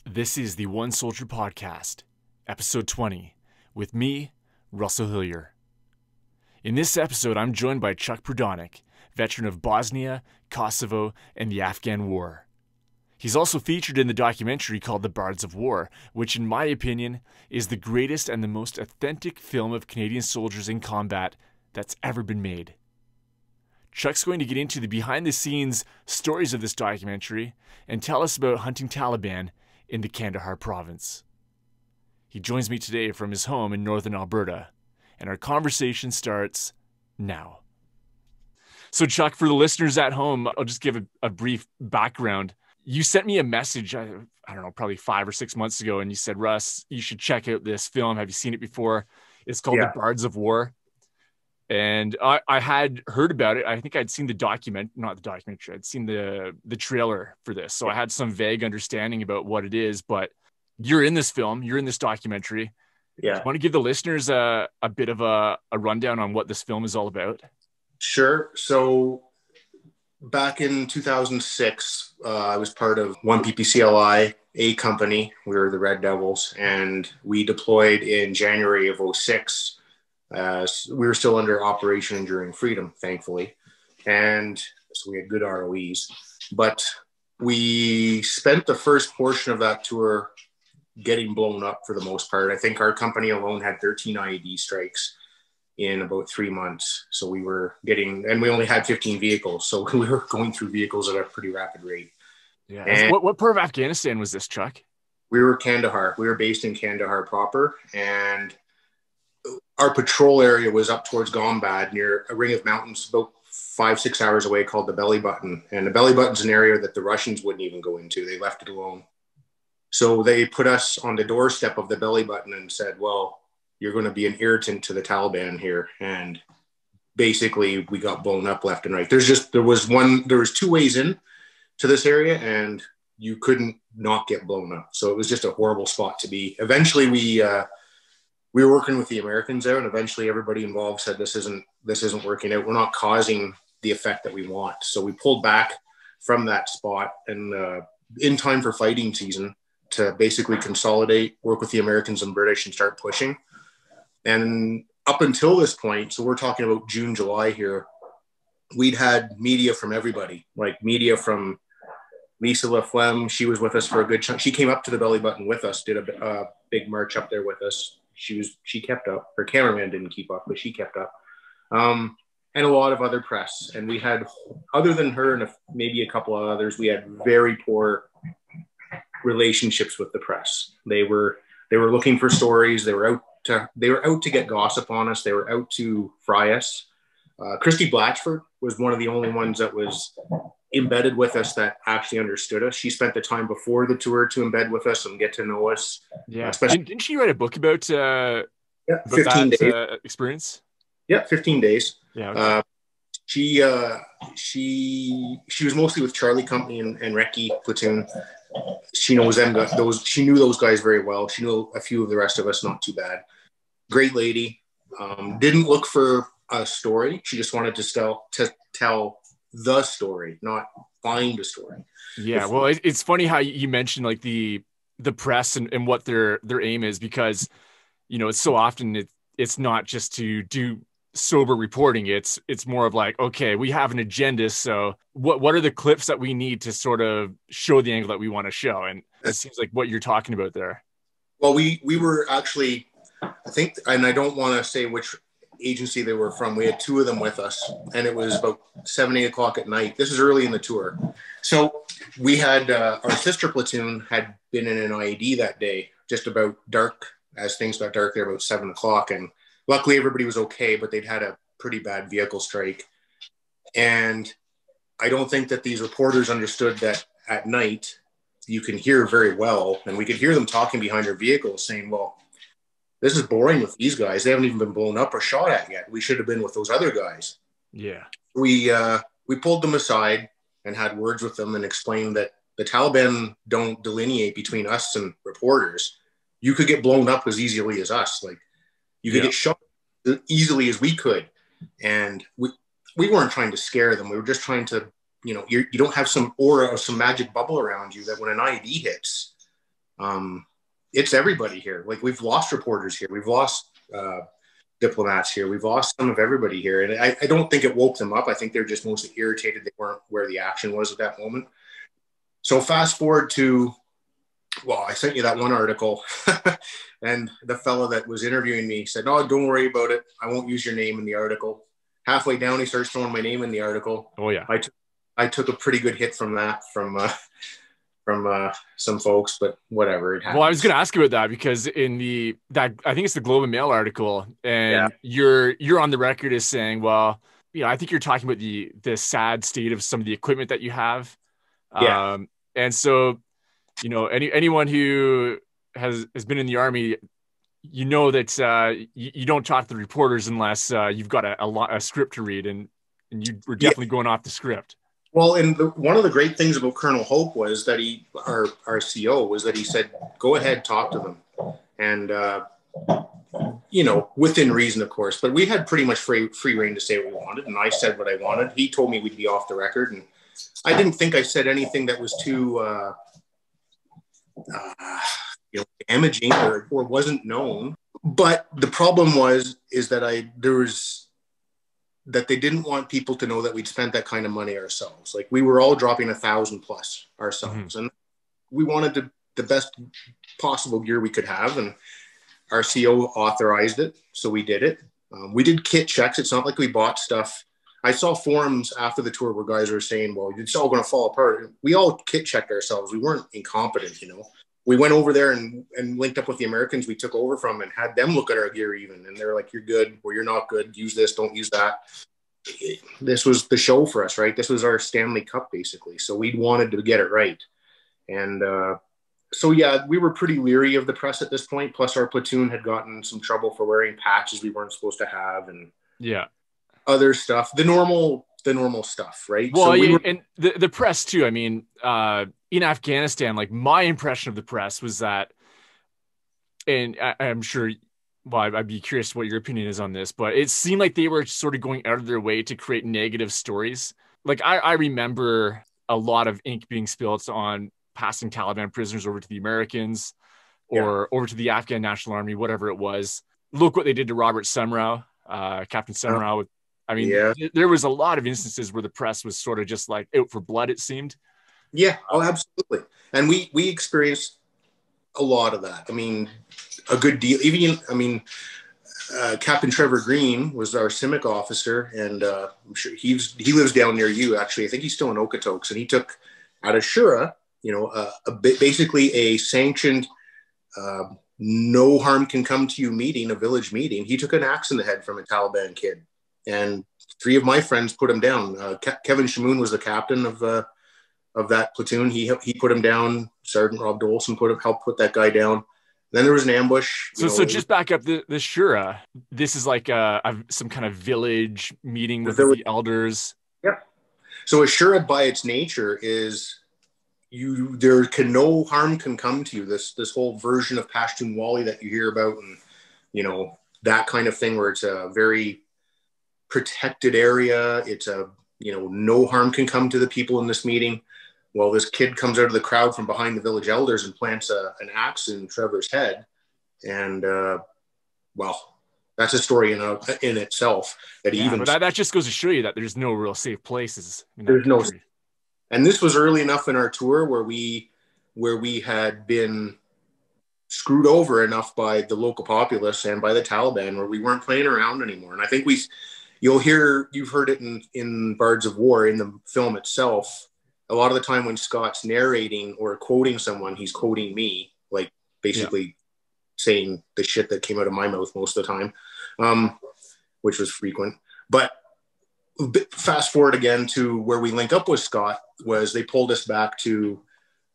This is the One Soldier Podcast, episode 20, with me, Russell Hillier. In this episode, I'm joined by Chuck Prodonick, veteran of Bosnia, Kosovo, and the Afghan War. He's also featured in the documentary called The Bards of War, which in my opinion is the greatest and the most authentic film of Canadian soldiers in combat that's ever been made. Chuck's going to get into the behind-the-scenes stories of this documentary and tell us about hunting Taliban in the Kandahar province. He joins me today from his home in Northern Alberta, and our conversation starts now. So Chuck, for the listeners at home, I'll just give a brief background. You sent me a message, I don't know, probably 5 or 6 months ago, and you said, Russ, you should check out this film. Have you seen it before? It's called The Bards of War. And I had heard about it. I think I'd seen not the documentary. I'd seen the trailer for this. So I had some vague understanding about what it is, but you're in this film, you're in this documentary. Yeah. Do you want to give the listeners a bit of a rundown on what this film is all about? Sure. So back in 2006, I was part of 1PPCLI, a company. We were the Red Devils, and we deployed in January of 06. We were still under Operation Enduring Freedom, thankfully, and so we had good ROEs. But we spent the first portion of that tour getting blown up for the most part. I think our company alone had 13 IED strikes in about 3 months. So we were and we only had 15 vehicles, so we were going through vehicles at a pretty rapid rate. Yeah. And what part of Afghanistan was this, Chuck? We were Kandahar. We were based in Kandahar proper, and our patrol area was up towards Gombad near a ring of mountains about 5-6 hours away called the Belly Button. And the Belly Button's an area that the Russians wouldn't even go into. They left it alone. So they put us on the doorstep of the Belly Button and said, well, you're going to be an irritant to the Taliban here. And basically we got blown up left and right. There was 2 ways in to this area, and you couldn't not get blown up. So it was just a horrible spot to be. Eventually we were working with the Americans there, and eventually everybody involved said, this isn't working out. We're not causing the effect that we want. So we pulled back from that spot, and in time for fighting season to basically consolidate, work with the Americans and British and start pushing. And up until this point, so we're talking about June, July here, we'd had media from everybody, like media from Lisa Laflemme. She was with us for a good chunk. She came up to the Belly Button with us, did a big march up there with us. She kept up. Her cameraman didn't keep up, but she kept up. And a lot of other press. And we had, other than her and maybe a couple of others, we had very poor relationships with the press. They were looking for stories. They were out to get gossip on us. They were out to fry us. Christy Blatchford was one of the only ones that was embedded with us that actually understood us. She spent the time before the tour to embed with us and get to know us. Yeah. Didn't she write a book about 15 days experience? Yeah, 15 days. Yeah. Okay. She was mostly with Charlie Company and Recce Platoon. She knows them. She knew those guys very well. She knew a few of the rest of us not too bad. Great lady. Didn't look for a story. She just wanted to tell the story, not find a story. Yeah, well, it's funny how you mentioned like the press and what their aim is, because it's so often it's not just to do sober reporting. It's more of like, okay, we have an agenda, so what are the clips that we need to sort of show the angle that we want to show? And it seems like what you're talking about there. Well, we were actually, I think, and I don't want to say which agency they were from. We had 2 of them with us, and it was about 7-8 o'clock at night. This is early in the tour. So we had our sister platoon had been in an IED that day, just about dark, as things got dark there about 7 o'clock. And luckily everybody was okay, but they'd had a pretty bad vehicle strike. And I don't think that these reporters understood that at night you can hear very well. And we could hear them talking behind our vehicles saying, well, this is boring with these guys. They haven't even been blown up or shot at yet. We should have been with those other guys. Yeah. We pulled them aside and had words with them and explained that the Taliban don't delineate between us and reporters. You could get blown up as easily as us. Like, you could get shot as easily as we could. And we weren't trying to scare them. We were just trying to, you don't have some aura or some magic bubble around you that when an IED hits, It's everybody here. Like, we've lost reporters here. We've lost diplomats here. We've lost some of everybody here. And I don't think it woke them up. I think they're just mostly irritated they weren't where the action was at that moment. So fast forward to, well, I sent you that one article and the fellow that was interviewing me said, no, don't worry about it. I won't use your name in the article. Halfway down, he starts throwing my name in the article. Oh yeah. I took a pretty good hit from that, from some folks, but whatever. It happens. Well, I was going to ask you about that because I think it's the Globe and Mail article, and you're on the record as saying, well, I think you're talking about the sad state of some of the equipment that you have. Yeah. And so, anyone who has been in the Army, that you don't talk to the reporters unless you've got a script to read, and you were definitely going off the script. Well, and one of the great things about Colonel Hope was that our CO, was that he said, go ahead, talk to them. And, within reason, of course, but we had pretty much free reign to say what we wanted. And I said what I wanted. He told me we'd be off the record. And I didn't think I said anything that was too, damaging or wasn't known. But the problem is that that they didn't want people to know that we'd spent that kind of money ourselves. Like, we were all dropping 1,000 plus ourselves. Mm-hmm. And we wanted the best possible gear we could have. And our CO authorized it. So we did it. We did kit checks. It's not like we bought stuff. I saw forums after the tour where guys were saying, well, it's all going to fall apart. We all kit checked ourselves. We weren't incompetent, We went over there and linked up with the Americans we took over from and had them look at our gear even. And they're like, you're good, or you're not good. Use this, don't use that. This was the show for us, right? This was our Stanley Cup, basically. So we wanted to get it right. And we were pretty leery of the press at this point. Plus our platoon had gotten some trouble for wearing patches we weren't supposed to have. And other stuff, the normal stuff, right? Well, and the press too. I mean, in Afghanistan, like, my impression of the press was that, and I'm sure, well, I'd be curious what your opinion is on this, but it seemed like they were sort of going out of their way to create negative stories. Like, I remember a lot of ink being spilled on passing Taliban prisoners over to the Americans or over to the Afghan National Army, whatever it was. Look what they did to Robert Sumrall, Captain Sumrall. There was a lot of instances where the press was sort of just like out for blood, it seemed. Yeah, oh, absolutely. And we experienced a lot of that. I mean, a good deal. Captain Trevor Green was our CIMIC officer, and I'm sure he lives down near you, actually. I think he's still in Okotoks, and he took out of Shura, basically a sanctioned no harm can come to you meeting, a village meeting. He took an axe in the head from a Taliban kid. And 3 of my friends put him down. Kevin Shamoon was the captain of that platoon. He put him down. Sergeant Rob Dolson helped put that guy down. Then there was an ambush. So just back up the Shura. This is like some kind of village meeting with the elders. Yeah. So a Shura, by its nature, is no harm can come to you. This whole version of Pashtunwali that you hear about, and that kind of thing, where it's a very protected area. It's no harm can come to the people in this meeting. Well, this kid comes out of the crowd from behind the village elders and plants an axe in Trevor's head. And, that's a story in itself. But that just goes to show you that there's no real safe places. And this was early enough in our tour where we had been screwed over enough by the local populace and by the Taliban where we weren't playing around anymore. And I think you've heard it in Bards of War, in the film itself. A lot of the time when Scott's narrating or quoting someone, he's quoting me, like basically saying the shit that came out of my mouth most of the time, which was frequent. But fast forward again to where we link up with Scott, was they pulled us back to,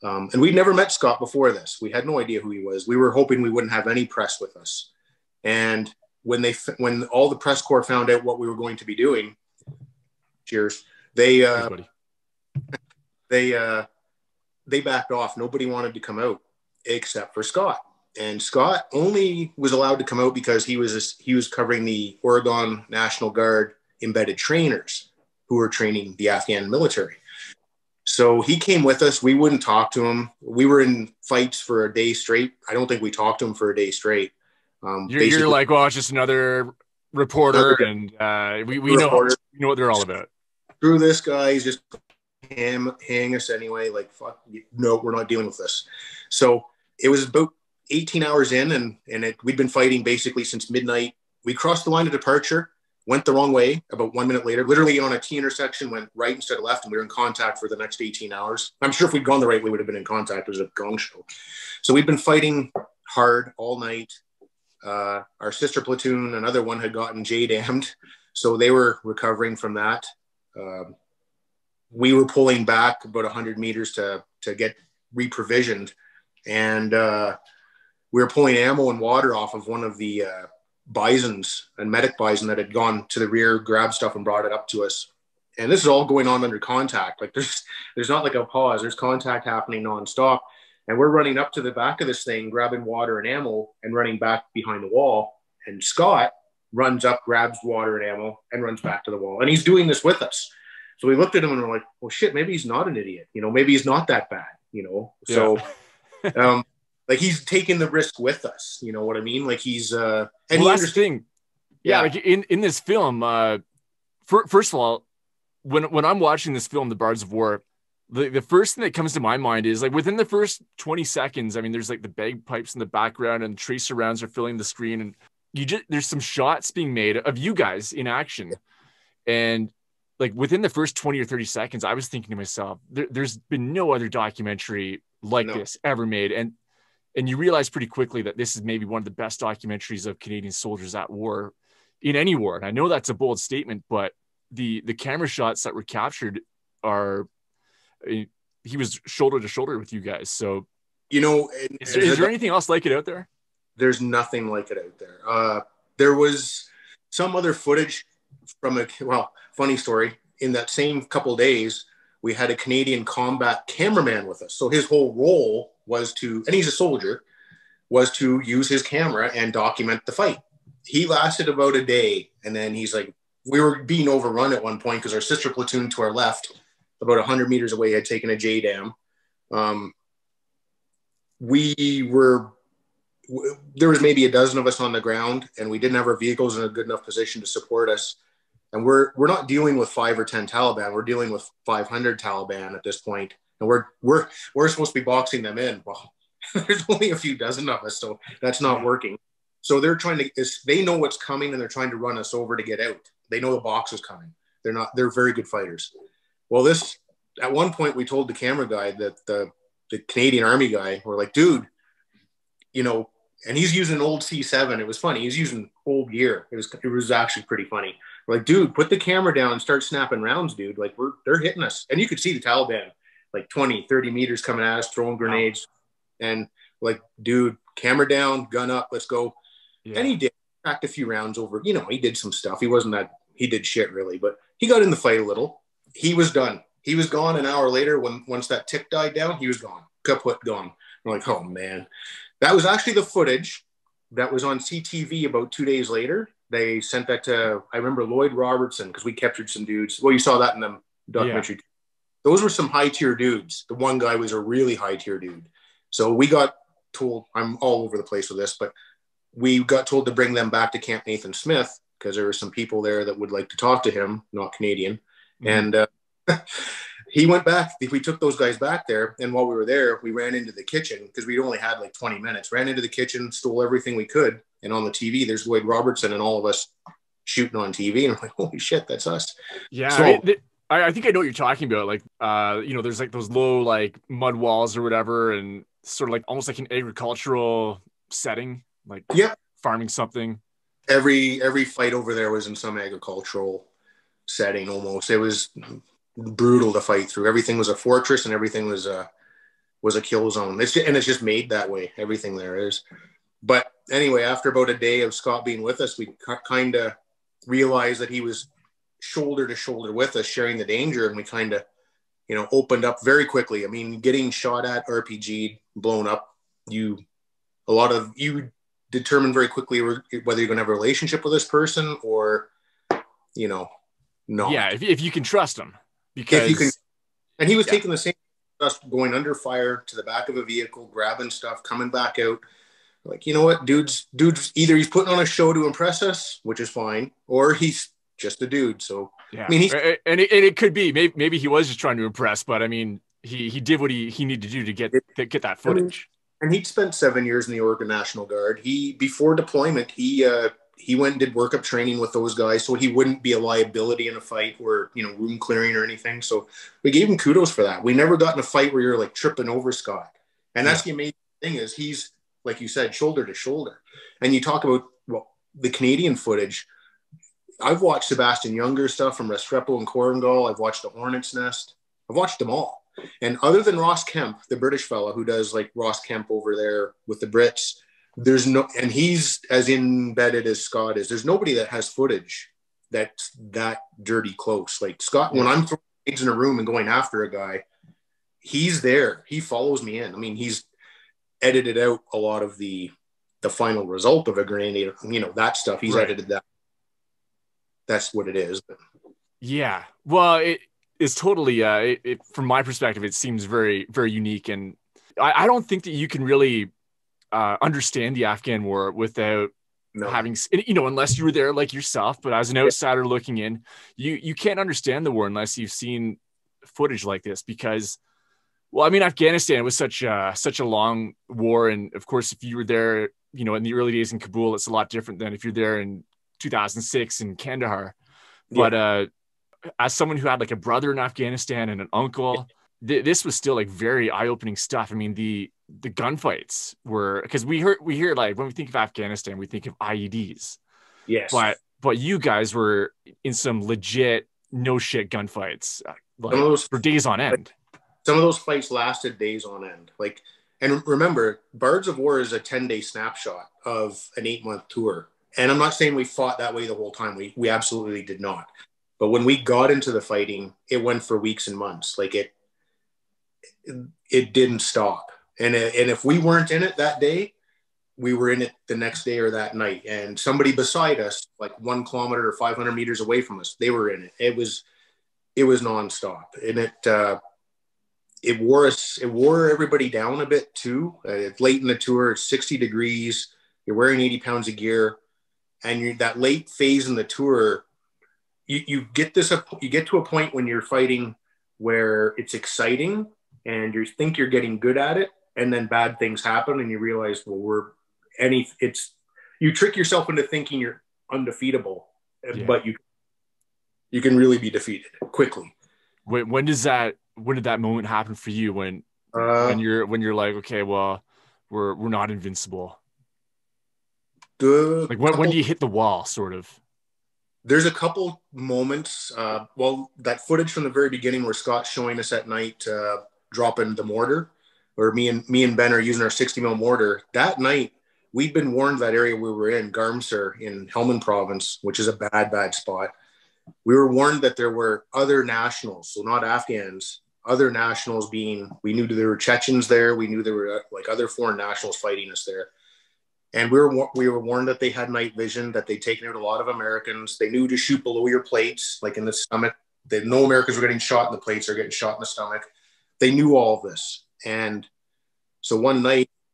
and we'd never met Scott before this. We had no idea who he was. We were hoping we wouldn't have any press with us. And when all the press corps found out what we were going to be doing, cheers, they backed off. Nobody wanted to come out except for Scott. And Scott only was allowed to come out because he was covering the Oregon National Guard embedded trainers who were training the Afghan military. So he came with us. We wouldn't talk to him. We were in fights for a day straight. I don't think we talked to him for a day straight. You're like, well, it's just another reporter, and we know what they're all about. Screw this guy. He's just hang us anyway. Like, fuck, no, we're not dealing with this. So it was about 18 hours in, and we'd been fighting basically since midnight. We crossed the line of departure, went the wrong way about 1 minute later, literally on a T intersection, went right instead of left, and we were in contact for the next 18 hours. I'm sure if we'd gone the right way, we would have been in contact. It was a gong show. So we'd been fighting hard all night. Our sister platoon, another one, had gotten J-damned, so they were recovering from that. We were pulling back about 100 meters to get reprovisioned, and we were pulling ammo and water off of one of the bisons and medic bison that had gone to the rear, grabbed stuff and brought it up to us. And this is all going on under contact. Like there's not like a pause. There's contact happening nonstop. And we're running up to the back of this thing, grabbing water and ammo and running back behind the wall. And Scott runs up, grabs water and ammo and runs back to the wall. And he's doing this with us. So we looked at him and we're like, well, shit, maybe he's not an idiot. Maybe he's not that bad, So, like he's taking the risk with us. You know what I mean? Like he's, and well, that's the thing. Yeah. Like in this film, first of all, when I'm watching this film, The Bards of War, the first thing that comes to my mind is like within the first 20 seconds, I mean, there's like the bagpipes in the background and tracer rounds are filling the screen. And there's some shots being made of you guys in action. And like within the first 20 or 30 seconds, I was thinking to myself, there's been no other documentary like this ever made. And you realize pretty quickly that this is maybe one of the best documentaries of Canadian soldiers at war in any war. And I know that's a bold statement, but the camera shots that were captured are, he was shoulder to shoulder with you guys. So, is there anything else like it out there? There's nothing like it out there. There was some other footage from funny story. In that same couple of days, we had a Canadian combat cameraman with us. So his whole role was and he's a soldier, was to use his camera and document the fight. He lasted about a day. And then he's like, we were being overrun at one point because our sister platoon to our left, about 100 meters away, had taken a J-dam. There was maybe a dozen of us on the ground, and we didn't have our vehicles in a good enough position to support us. And we're not dealing with 5 or 10 Taliban. We're dealing with 500 Taliban at this point. And we're supposed to be boxing them in. Well, there's only a few dozen of us, so that's not working. So they're they know what's coming, and they're trying to run us over to get out. They know the box is coming. They're very good fighters. Well, at one point we told the camera guy that the Canadian Army guy, we're like, dude, and he's using an old C7. It was funny. He's using old gear. It was actually pretty funny. We're like, dude, put the camera down and start snapping rounds, dude. Like they're hitting us. And you could see the Taliban like 20, 30 meters coming at us, throwing grenades. Wow. And like, dude, camera down, gun up, let's go. Yeah. And he did cracked a few rounds over, he did some stuff. He did shit really, but he got in the fight a little. He was done. He was gone an hour later. Once that tick died down, he was gone. Kaput, gone. We're like, oh man. That was actually the footage that was on CTV about 2 days later. They sent that to, I remember Lloyd Robertson, because we captured some dudes. Well, you saw that in the documentary. Yeah. Those were some high tier dudes. The one guy was a really high tier dude. So we got told, I'm all over the place with this, but we got told to bring them back to Camp Nathan Smith because there were some people there that would like to talk to him, not Canadian. Mm-hmm. And he went back. We took those guys back there. And while we were there, we ran into the kitchen because we only had like 20 minutes, ran into the kitchen, stole everything we could. And on the TV, there's Lloyd Robertson and all of us shooting on TV. And I'm like, holy shit, that's us. Yeah. So, I think I know what you're talking about. Like, there's like those low, like mud walls or whatever. And sort of like almost like an agricultural setting, like farming something. Every fight over there was in some agricultural setting almost. It was brutal to fight through. Everything was a fortress and everything was a kill zone. It's just made that way. Everything there is. But anyway, after about a day of Scott being with us, we kind of realized that he was shoulder to shoulder with us, sharing the danger. And we kind of, opened up very quickly. I mean, getting shot at, RPG'd, blown up, you determine very quickly whether you're going to have a relationship with this person or, no. Yeah, if you can trust them. Because And he was Yeah. taking the same stuff, going under fire to the back of a vehicle, grabbing stuff, coming back out. Like, you know what, dude's either he's putting on a show to impress us, which is fine, or he's just a dude. So I Yeah. mean, he's And it could be, maybe he was just trying to impress, but I mean, he did what he needed to do to get that I mean, footage. and he'd spent 7 years in the Oregon National Guard. He before deployment, he went and did workup training with those guys, so he wouldn't be a liability in a fight or room clearing or anything. So we gave him kudos for that. We never got in a fight where you're like tripping over Scott, and that's Yeah. the amazing thing is he's like you said, shoulder to shoulder. And you talk about the Canadian footage. I've watched Sebastian Younger stuff from Restrepo and Korengal. I've watched the Hornet's Nest. I've watched them all. And other than Ross Kemp, the British fellow who does like Ross Kemp over there with the Brits, there's no, and he's as embedded as Scott is. There's nobody that has footage that's that dirty close. Like Scott, when I'm throwing eggs in a room and going after a guy, he's there. He follows me in. I mean, he's edited out a lot of the final result of a grenade. That stuff. He's edited that. That's what it is. Yeah. Well, it is totally, from my perspective, it seems very, very unique. And I don't think that you can really understand the Afghan war without having, unless you were there like yourself, but as an outsider looking in, you can't understand the war unless you've seen footage like this because, well, I mean, Afghanistan was such a long war. And of course, if you were there, in the early days in Kabul, it's a lot different than if you're there in 2006 in Kandahar. But as someone who had like a brother in Afghanistan and an uncle, this was still like very eye-opening stuff. I mean, the gunfights were, because we hear like when we think of Afghanistan, we think of IEDs. Yes. But you guys were in some legit no shit gunfights, for days on end. Some of those fights lasted days on end. And remember, Bards of War is a 10-day snapshot of an 8-month tour. And I'm not saying we fought that way the whole time. We absolutely did not. But when we got into the fighting, it went for weeks and months. Like it didn't stop. And if we weren't in it that day, we were in it the next day or that night. And somebody beside us, like 1 kilometer or 500 meters away from us, they were in it. It was nonstop. And it wore everybody down a bit too. Late in the tour, it's 60 degrees. You're wearing 80 pounds of gear. And you're that late phase in the tour, you get to a point when you're fighting where it's exciting and you think you're getting good at it, and then bad things happen and you realize, well, you trick yourself into thinking you're undefeatable, but you can really be defeated quickly. When did that moment happen for you when you're like, okay, well, we're not invincible? Like when do you hit the wall, sort of? There's a couple moments. That footage from the very beginning where Scott's showing us at night dropping the mortar, or me and Ben are using our 60 mil mortar. That night, we'd been warned that area we were in, Garmsur in Helmand province, which is a bad spot. We were warned that there were other nationals, so not Afghans, other nationals we knew there were Chechens there. We knew there were like other foreign nationals fighting us there. And we were warned that they had night vision, that they'd taken out a lot of Americans. They knew to shoot below your plates, like in the stomach. They know Americans were getting shot in the plates or getting shot in the stomach. They knew all of this. And so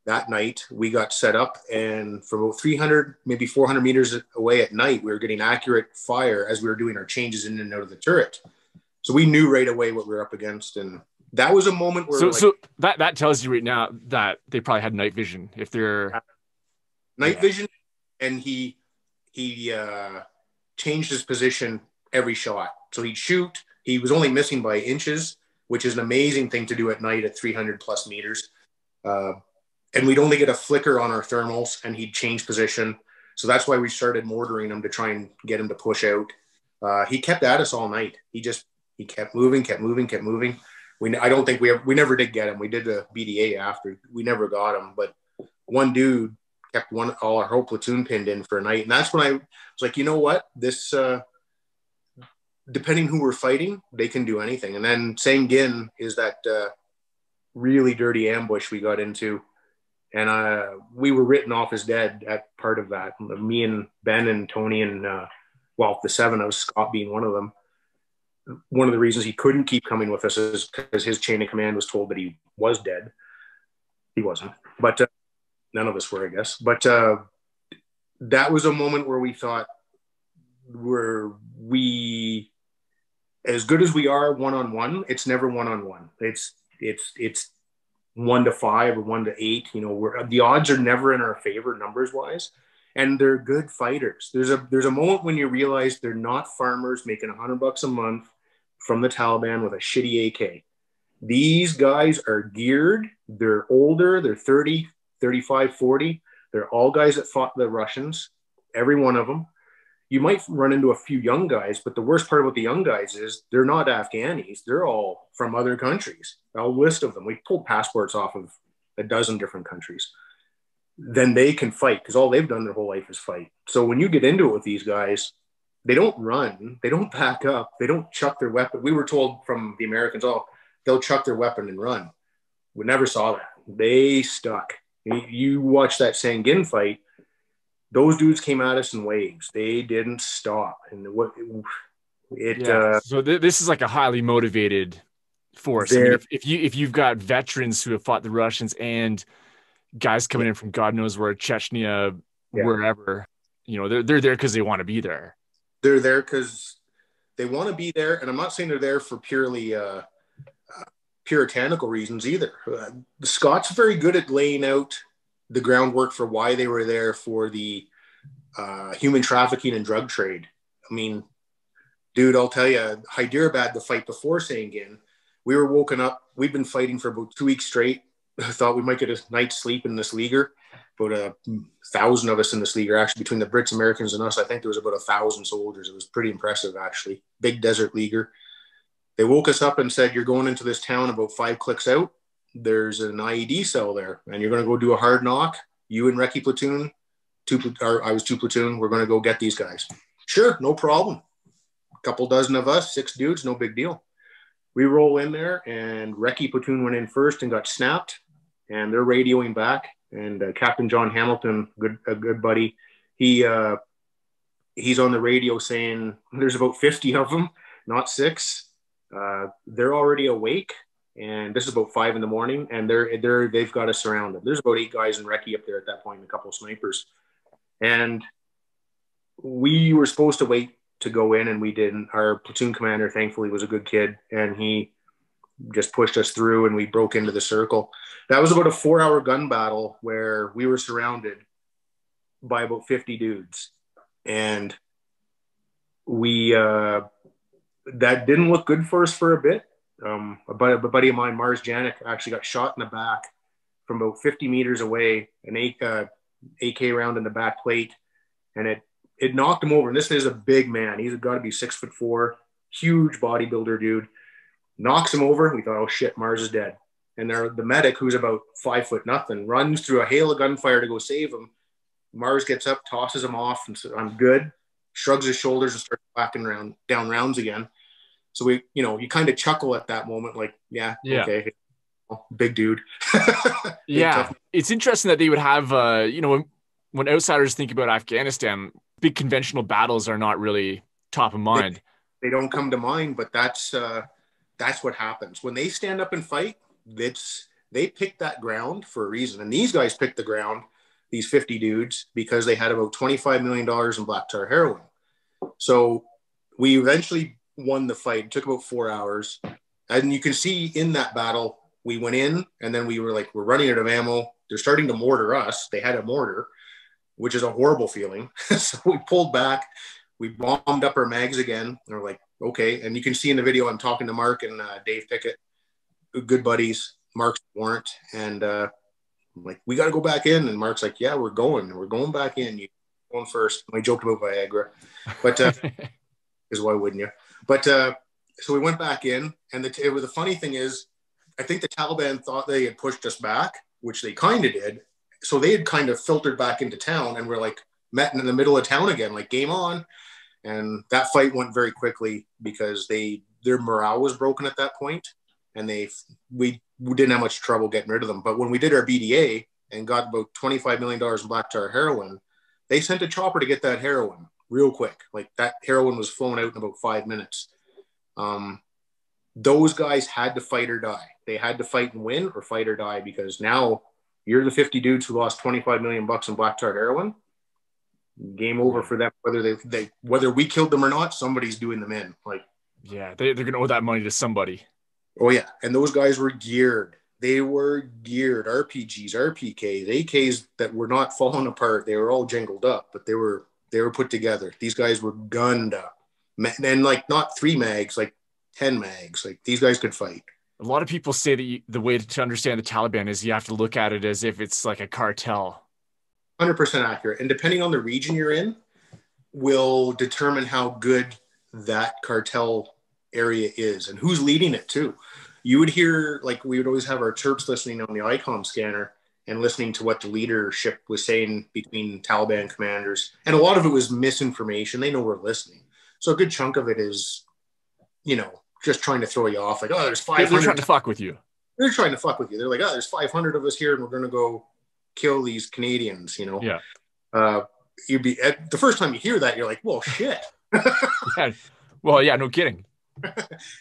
that night, we got set up, and from about 300, maybe 400 meters away at night, we were getting accurate fire as we were doing our changes in and out of the turret. So we knew right away what we were up against. And that was a moment where... So that tells you right now that they probably had night vision. If they're... Night vision, and he changed his position every shot. So he'd shoot. He was only missing by inches, which is an amazing thing to do at night at 300 plus meters. And we'd only get a flicker on our thermals, and he'd change position. So that's why we started mortaring him to try and get him to push out. He kept at us all night. He kept moving. I don't think we never did get him. We did a BDA after. We never got him, but one dude kept all our whole platoon pinned in for a night. And that's when I was like, you know what, this, depending who we're fighting, they can do anything. And then Sangin is that really dirty ambush we got into. And we were written off as dead at part of that. Me and Ben and Tony and, the 7, I was Scott being one of them. one of the reasons he couldn't keep coming with us is because his chain of command was told that he was dead. He wasn't, but none of us were, I guess. But that was a moment where we thought, we as good as we are one-on-one, it's never one-on-one. It's 1 to 5 or 1 to 8. You know, the odds are never in our favor numbers wise, and they're good fighters. There's a moment when you realize they're not farmers making $100 a month from the Taliban with a shitty AK. These guys are geared. They're older. They're 30, 35, 40. They're all guys that fought the Russians, every one of them. You might run into a few young guys, but the worst part about the young guys is they're not Afghanis. They're all from other countries. A list of them. We pulled passports off of a dozen different countries. Then they can fight because all they've done their whole life is fight. So when you get into it with these guys, they don't run. They don't back up. They don't chuck their weapon. We were told from the Americans, oh, they'll chuck their weapon and run. We never saw that. They stuck. You watch that Sangin fight, those dudes came at us in waves. They didn't stop. And so this is like a highly motivated force. I mean, if you've got veterans who have fought the Russians and guys coming in from God knows where, Chechnya, wherever, you know, they're there because they want to be there. They're there because they want to be there. And I'm not saying they're there for purely puritanical reasons either. The Scots are very good at laying out the groundwork for why they were there, for the human trafficking and drug trade. I mean, dude, I'll tell you, Hyderabad, the fight before Sangin, we were woken up. We've been fighting for about 2 weeks straight. I thought we might get a night's sleep in this leaguer. About 1,000 of us in this leaguer, actually, between the Brits, Americans, and us. I think there was about 1,000 soldiers. It was pretty impressive, actually. Big desert leaguer. They woke us up and said, you're going into this town about 5 clicks out. There's an IED cell there, and you're going to go do a hard knock. You and Recce platoon, I was 2 platoon. We're going to go get these guys. Sure, no problem. A couple dozen of us, 6 dudes, no big deal. We roll in there, and Recce platoon went in first and got snapped, and they're radioing back. And Captain John Hamilton, a good buddy, he's on the radio saying there's about 50 of them, not 6. They're already awake. And this is about 5 a.m, and they've got us surrounded. There's about 8 guys in Recce up there at that point, a couple of snipers. And we were supposed to wait to go in, and we didn't. Our platoon commander, thankfully, was a good kid, and he just pushed us through, and we broke into the circle. That was about a 4-hour gun battle where we were surrounded by about 50 dudes. And that didn't look good for us for a bit. A buddy of mine, Mars Janik, actually got shot in the back from about 50 meters away, an AK round in the back plate, and it knocked him over. And this is a big man. He's got to be 6'4", huge bodybuilder dude. Knocks him over. We thought, oh shit, Mars is dead. And the medic, who's about 5 nothing, runs through a hail of gunfire to go save him. Mars gets up, tosses him off, and says, I'm good. Shrugs his shoulders and starts whacking down rounds again. So you kind of chuckle at that moment, like, yeah. Okay, big dude. Yeah, it's interesting that they would have, when outsiders think about Afghanistan, big conventional battles are not really top of mind. They don't come to mind, but that's what happens when they stand up and fight. They pick that ground for a reason, and these guys picked the ground, these 50 dudes, because they had about $25 million in black tar heroin. So we eventually won the fight. It took about 4 hours. And you can see in that battle, we went in, and then we were like, we're running out of ammo. They're starting to mortar us. They had a mortar, which is a horrible feeling. So we pulled back. We bombed up our mags again. And we're like, okay. And you can see in the video, I'm talking to Mark and Dave Pickett, good buddies. Mark's warrant. And I'm like, we got to go back in. And Mark's like, yeah, we're going back in. You're going first. I joked about Viagra, but because why wouldn't you? But so we went back in, and the funny thing is, I think the Taliban thought they had pushed us back, which they kind of did. So they had kind of filtered back into town, and we're like met in the middle of town again, like game on. And that fight went very quickly because their morale was broken at that point, and we didn't have much trouble getting rid of them. But when we did our BDA and got about $25 million in black tar heroin, they sent a chopper to get that heroin real quick. Like that heroin was flown out in about 5 minutes. Those guys had to fight or die. They had to fight and win or fight or die, because now you're the 50 dudes who lost 25 million bucks in black tar heroin. Game over for them. Whether we killed them or not, somebody's doing them in. Like, yeah, they're gonna owe that money to somebody. Oh yeah, and those guys were geared. They were geared. RPGs, RPKs, AKs that were not falling apart. They were all jangled up, but they were put together. These guys were gunned up, and like not 3 mags, like 10 mags. Like, these guys could fight. A lot of people say that the way to understand the Taliban is you have to look at it as if it's like a cartel. 100% accurate, and depending on the region you're in, will determine how good that cartel area is and who's leading it too. You would hear, like, we would always have our Terps listening on the ICOM scanner and listening to what the leadership was saying between Taliban commanders. And a lot of it was misinformation. They know we're listening. So a good chunk of it is, just trying to throw you off. Like, oh, there's 500. They're trying to fuck with you. They're trying to fuck with you. They're like, oh, there's 500 of us here and we're going to go kill these Canadians, Yeah. The first time you hear that, you're like, well, shit. Yeah. Well, yeah, no kidding.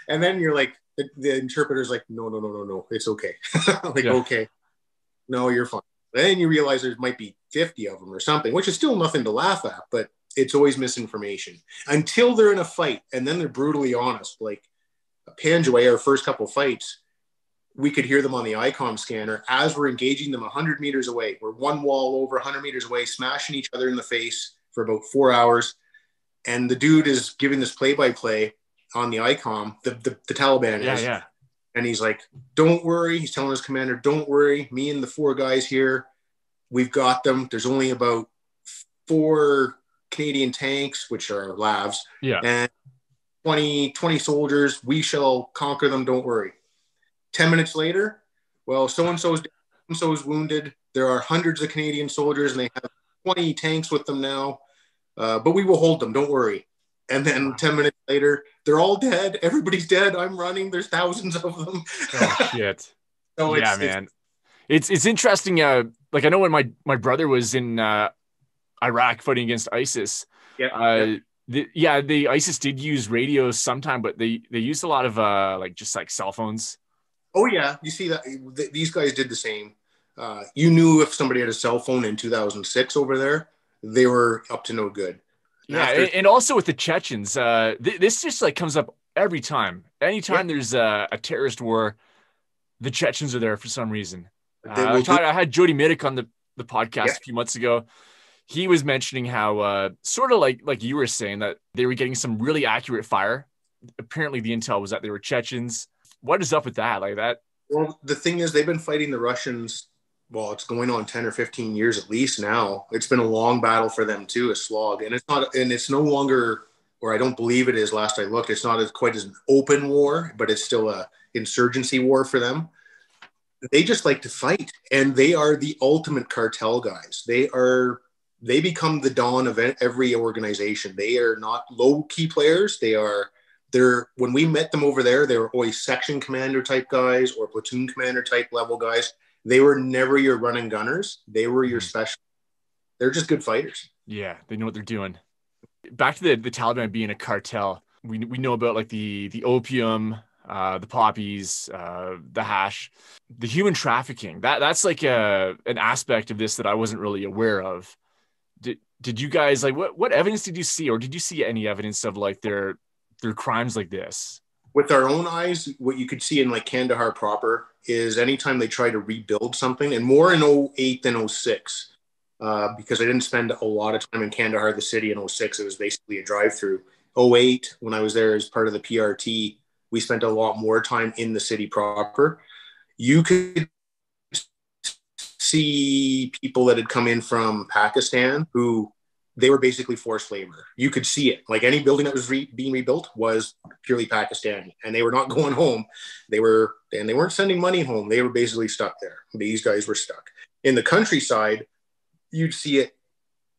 And then you're like, the interpreter's like, no, it's okay. Okay, no, you're fine. Then you realize there might be 50 of them or something, which is still nothing to laugh at, but it's always misinformation until they're in a fight. And then they're brutally honest. Like Panjwai, our first couple fights, we could hear them on the ICOM scanner as we're engaging them 100 meters away. We're one wall over 100 meters away, smashing each other in the face for about 4 hours. And the dude is giving this play-by-play on the ICOM, the Taliban is. Yeah. And he's like, don't worry. He's telling his commander, don't worry. Me and the 4 guys here, we've got them. There's only about 4 Canadian tanks, which are LAVs, and 20 soldiers. We shall conquer them. Don't worry. 10 minutes later, well, so-and-so is wounded. There are hundreds of Canadian soldiers, and they have 20 tanks with them now. But we will hold them. Don't worry. And then 10 minutes later, they're all dead. Everybody's dead. I'm running. There's thousands of them. Oh, shit. So yeah, man. It's interesting. Like, I know when my brother was in Iraq fighting against ISIS. The ISIS did use radios sometime, but they used a lot of just cell phones. Oh yeah, you see that these guys did the same. You knew if somebody had a cell phone in 2006 over there, they were up to no good. And also with the Chechens, this just comes up every time. Anytime there's a terrorist war, the Chechens are there for some reason. I had Jody Middick on the podcast a few months ago. He was mentioning how sort of like you were saying, that they were getting some really accurate fire. Apparently the intel was that they were Chechens. What is up with that? Like that? Well, the thing is, they've been fighting the Russians. Well, it's going on 10 or 15 years at least now. It's been a long battle for them too, a slog. And it's no longer, or I don't believe it is, last I looked, it's not quite as an open war, but it's still a insurgency war for them. They just like to fight, and they are the ultimate cartel guys. They become the dawn of every organization. They are not low-key players. When we met them over there, they were always section commander type guys or platoon commander type level guys. They were never your running gunners. They were your special. They're just good fighters. Yeah, they know what they're doing. Back to the Taliban being a cartel. We know about like the opium, the poppies, the hash, the human trafficking. That's like an aspect of this that I wasn't really aware of. Did you guys what evidence did you see, or did you see any evidence of like their crimes like this? With our own eyes, what you could see in like Kandahar proper is anytime they try to rebuild something, and more in 08 than 06, because I didn't spend a lot of time in Kandahar, the city, in 06. It was basically a drive-through. 08, when I was there as part of the PRT, we spent a lot more time in the city proper. You could see people that had come in from Pakistan who they were basically forced labor. You could see it. Like any building that was being rebuilt was purely Pakistani, and they were not going home. They weren't sending money home. They were basically stuck there. These guys were stuck. In the countryside, you'd see it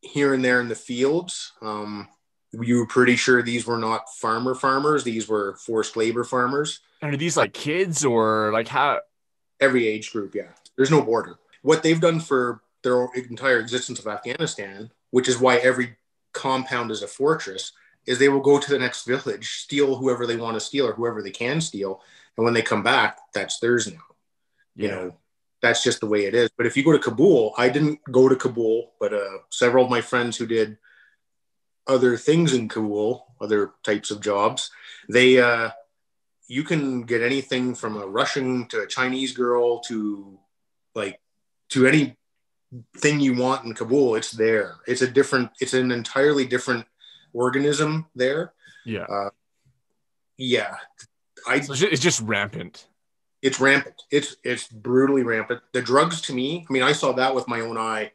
here and there in the fields. You were pretty sure these were not farmers. These were forced labor farmers. And are these like kids or like how? Every age group, yeah. There's no border. What they've done for their entire existence of Afghanistan, which is why every compound is a fortress, is they will go to the next village, steal whoever they want to steal or whoever they can steal. And when they come back, that's theirs now. You know, that's just the way it is. But if you go to Kabul, I didn't go to Kabul, but several of my friends who did other things in Kabul, other types of jobs, you can get anything from a Russian to a Chinese girl to anything you want in Kabul. It's there. It's an entirely different organism there. Yeah. So it's just rampant. It's rampant. It's brutally rampant. The drugs, to me, I mean, I saw that with my own eye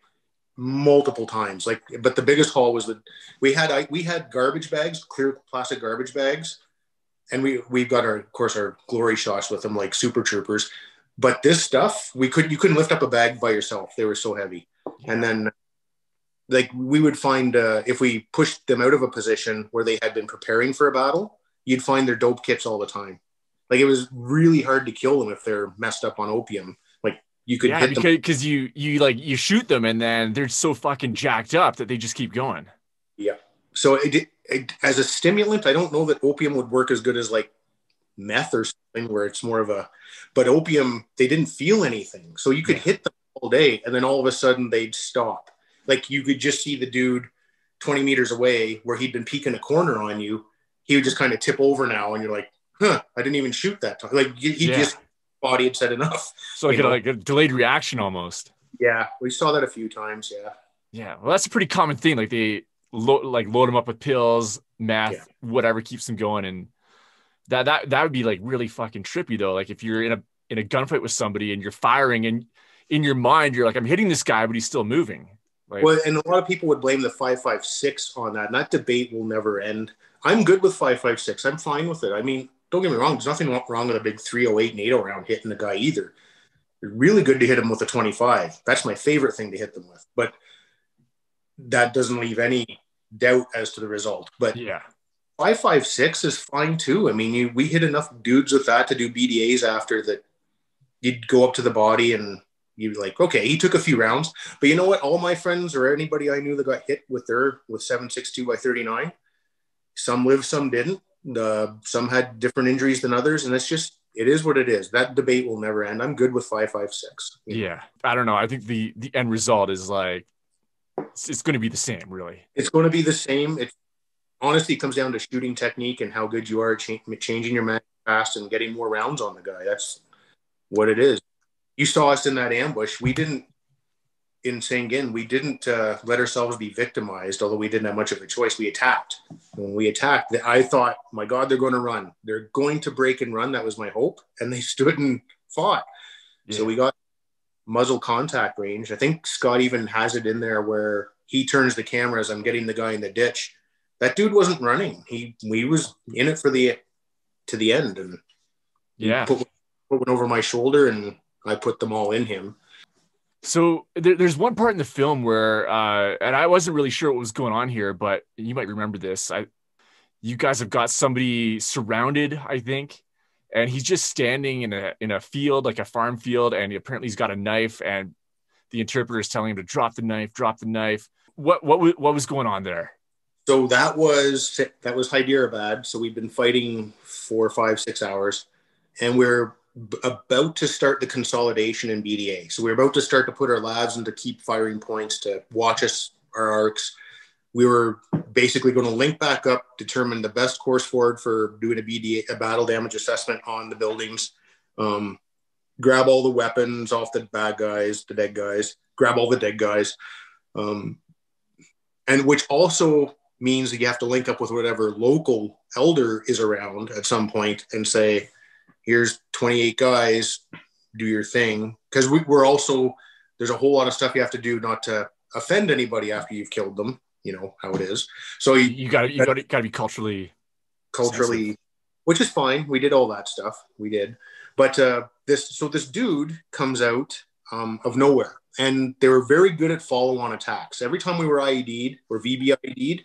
multiple times. But the biggest haul was that we had garbage bags, clear plastic garbage bags, and we got our glory shots with them, like super troopers. But this stuff, you couldn't lift up a bag by yourself. They were so heavy. Yeah. And then we would find, if we pushed them out of a position where they had been preparing for a battle, you'd find their dope kits all the time. Like, it was really hard to kill them if they're messed up on opium. Like, you could hit them. Because you shoot them and then they're so fucking jacked up that they just keep going. Yeah. So it as a stimulant, I don't know that opium would work as good as like meth or something, where it's more of but opium, they didn't feel anything. So you could hit them all day and then all of a sudden they'd stop. Like, you could just see the dude 20 meters away where he'd been peeking a corner on you. He would just kind of tip over now and you're like, I didn't even shoot that time. Like, he just, body had said enough. So like a delayed reaction almost. Yeah. We saw that a few times. Yeah. Yeah. Well, that's a pretty common thing. Like, they load them up with pills, meth, whatever keeps them going. And that would be like really fucking trippy though. Like, if you're in a gunfight with somebody and you're firing and in your mind, you're like, I'm hitting this guy, but he's still moving. Well, and a lot of people would blame the 5.56 on that. And that debate will never end. I'm good with 5.56. I'm fine with it. I mean, don't get me wrong. There's nothing wrong with a big 308 NATO round hitting the guy either. It's really good to hit him with a 25. That's my favorite thing to hit them with. But that doesn't leave any doubt as to the result. But 5.56 is fine too. I mean, we hit enough dudes with that to do BDAs after that. You'd go up to the body and you'd be like, okay, he took a few rounds. But you know what? All my friends or anybody I knew that got hit with 7.62 by 39, some lived, some didn't. Some had different injuries than others, and it is what it is. That debate will never end. I'm good with 5.56. Yeah, I don't know. I think the end result is like it's going to be the same. Really, it's going to be the same. It honestly comes down to shooting technique and how good you are at changing your mag fast and getting more rounds on the guy. That's what it is. You saw us in that ambush. We didn't let ourselves be victimized, although we didn't have much of a choice. We attacked. When we attacked, I thought, my God, they're going to run. They're going to break and run. That was my hope. And they stood and fought. Yeah. So we got muzzle contact range. I think Scott even has it in there where he turns the camera as I'm getting the guy in the ditch. That dude wasn't running. We was in it to the end. And put one over my shoulder and I put them all in him. So there's one part in the film where, and I wasn't really sure what was going on here, but you might remember this. You guys have got somebody surrounded, I think, and he's just standing in a field, like a farm field, and apparently he's got a knife, and the interpreter is telling him to drop the knife. What was going on there? So that was Hyderabad. So we've been fighting 4, 5, 6 hours, and we're about to start the consolidation in BDA. So we're about to start to put our labs into keep firing points to watch our arcs. We were basically going to link back up, determine the best course forward for doing a battle damage assessment on the buildings, grab all the weapons off the bad guys, the dead guys, grab all the dead guys. And which also means that you have to link up with whatever local elder is around at some point and say, here's 28 guys, do your thing. Because there's a whole lot of stuff you have to do not to offend anybody after you've killed them. You know how it is. So you got to be culturally, sensitive. Which is fine. We did all that stuff. We did. But this dude comes out of nowhere. And they were very good at follow-on attacks. Every time we were IED'd or VB-IED'd,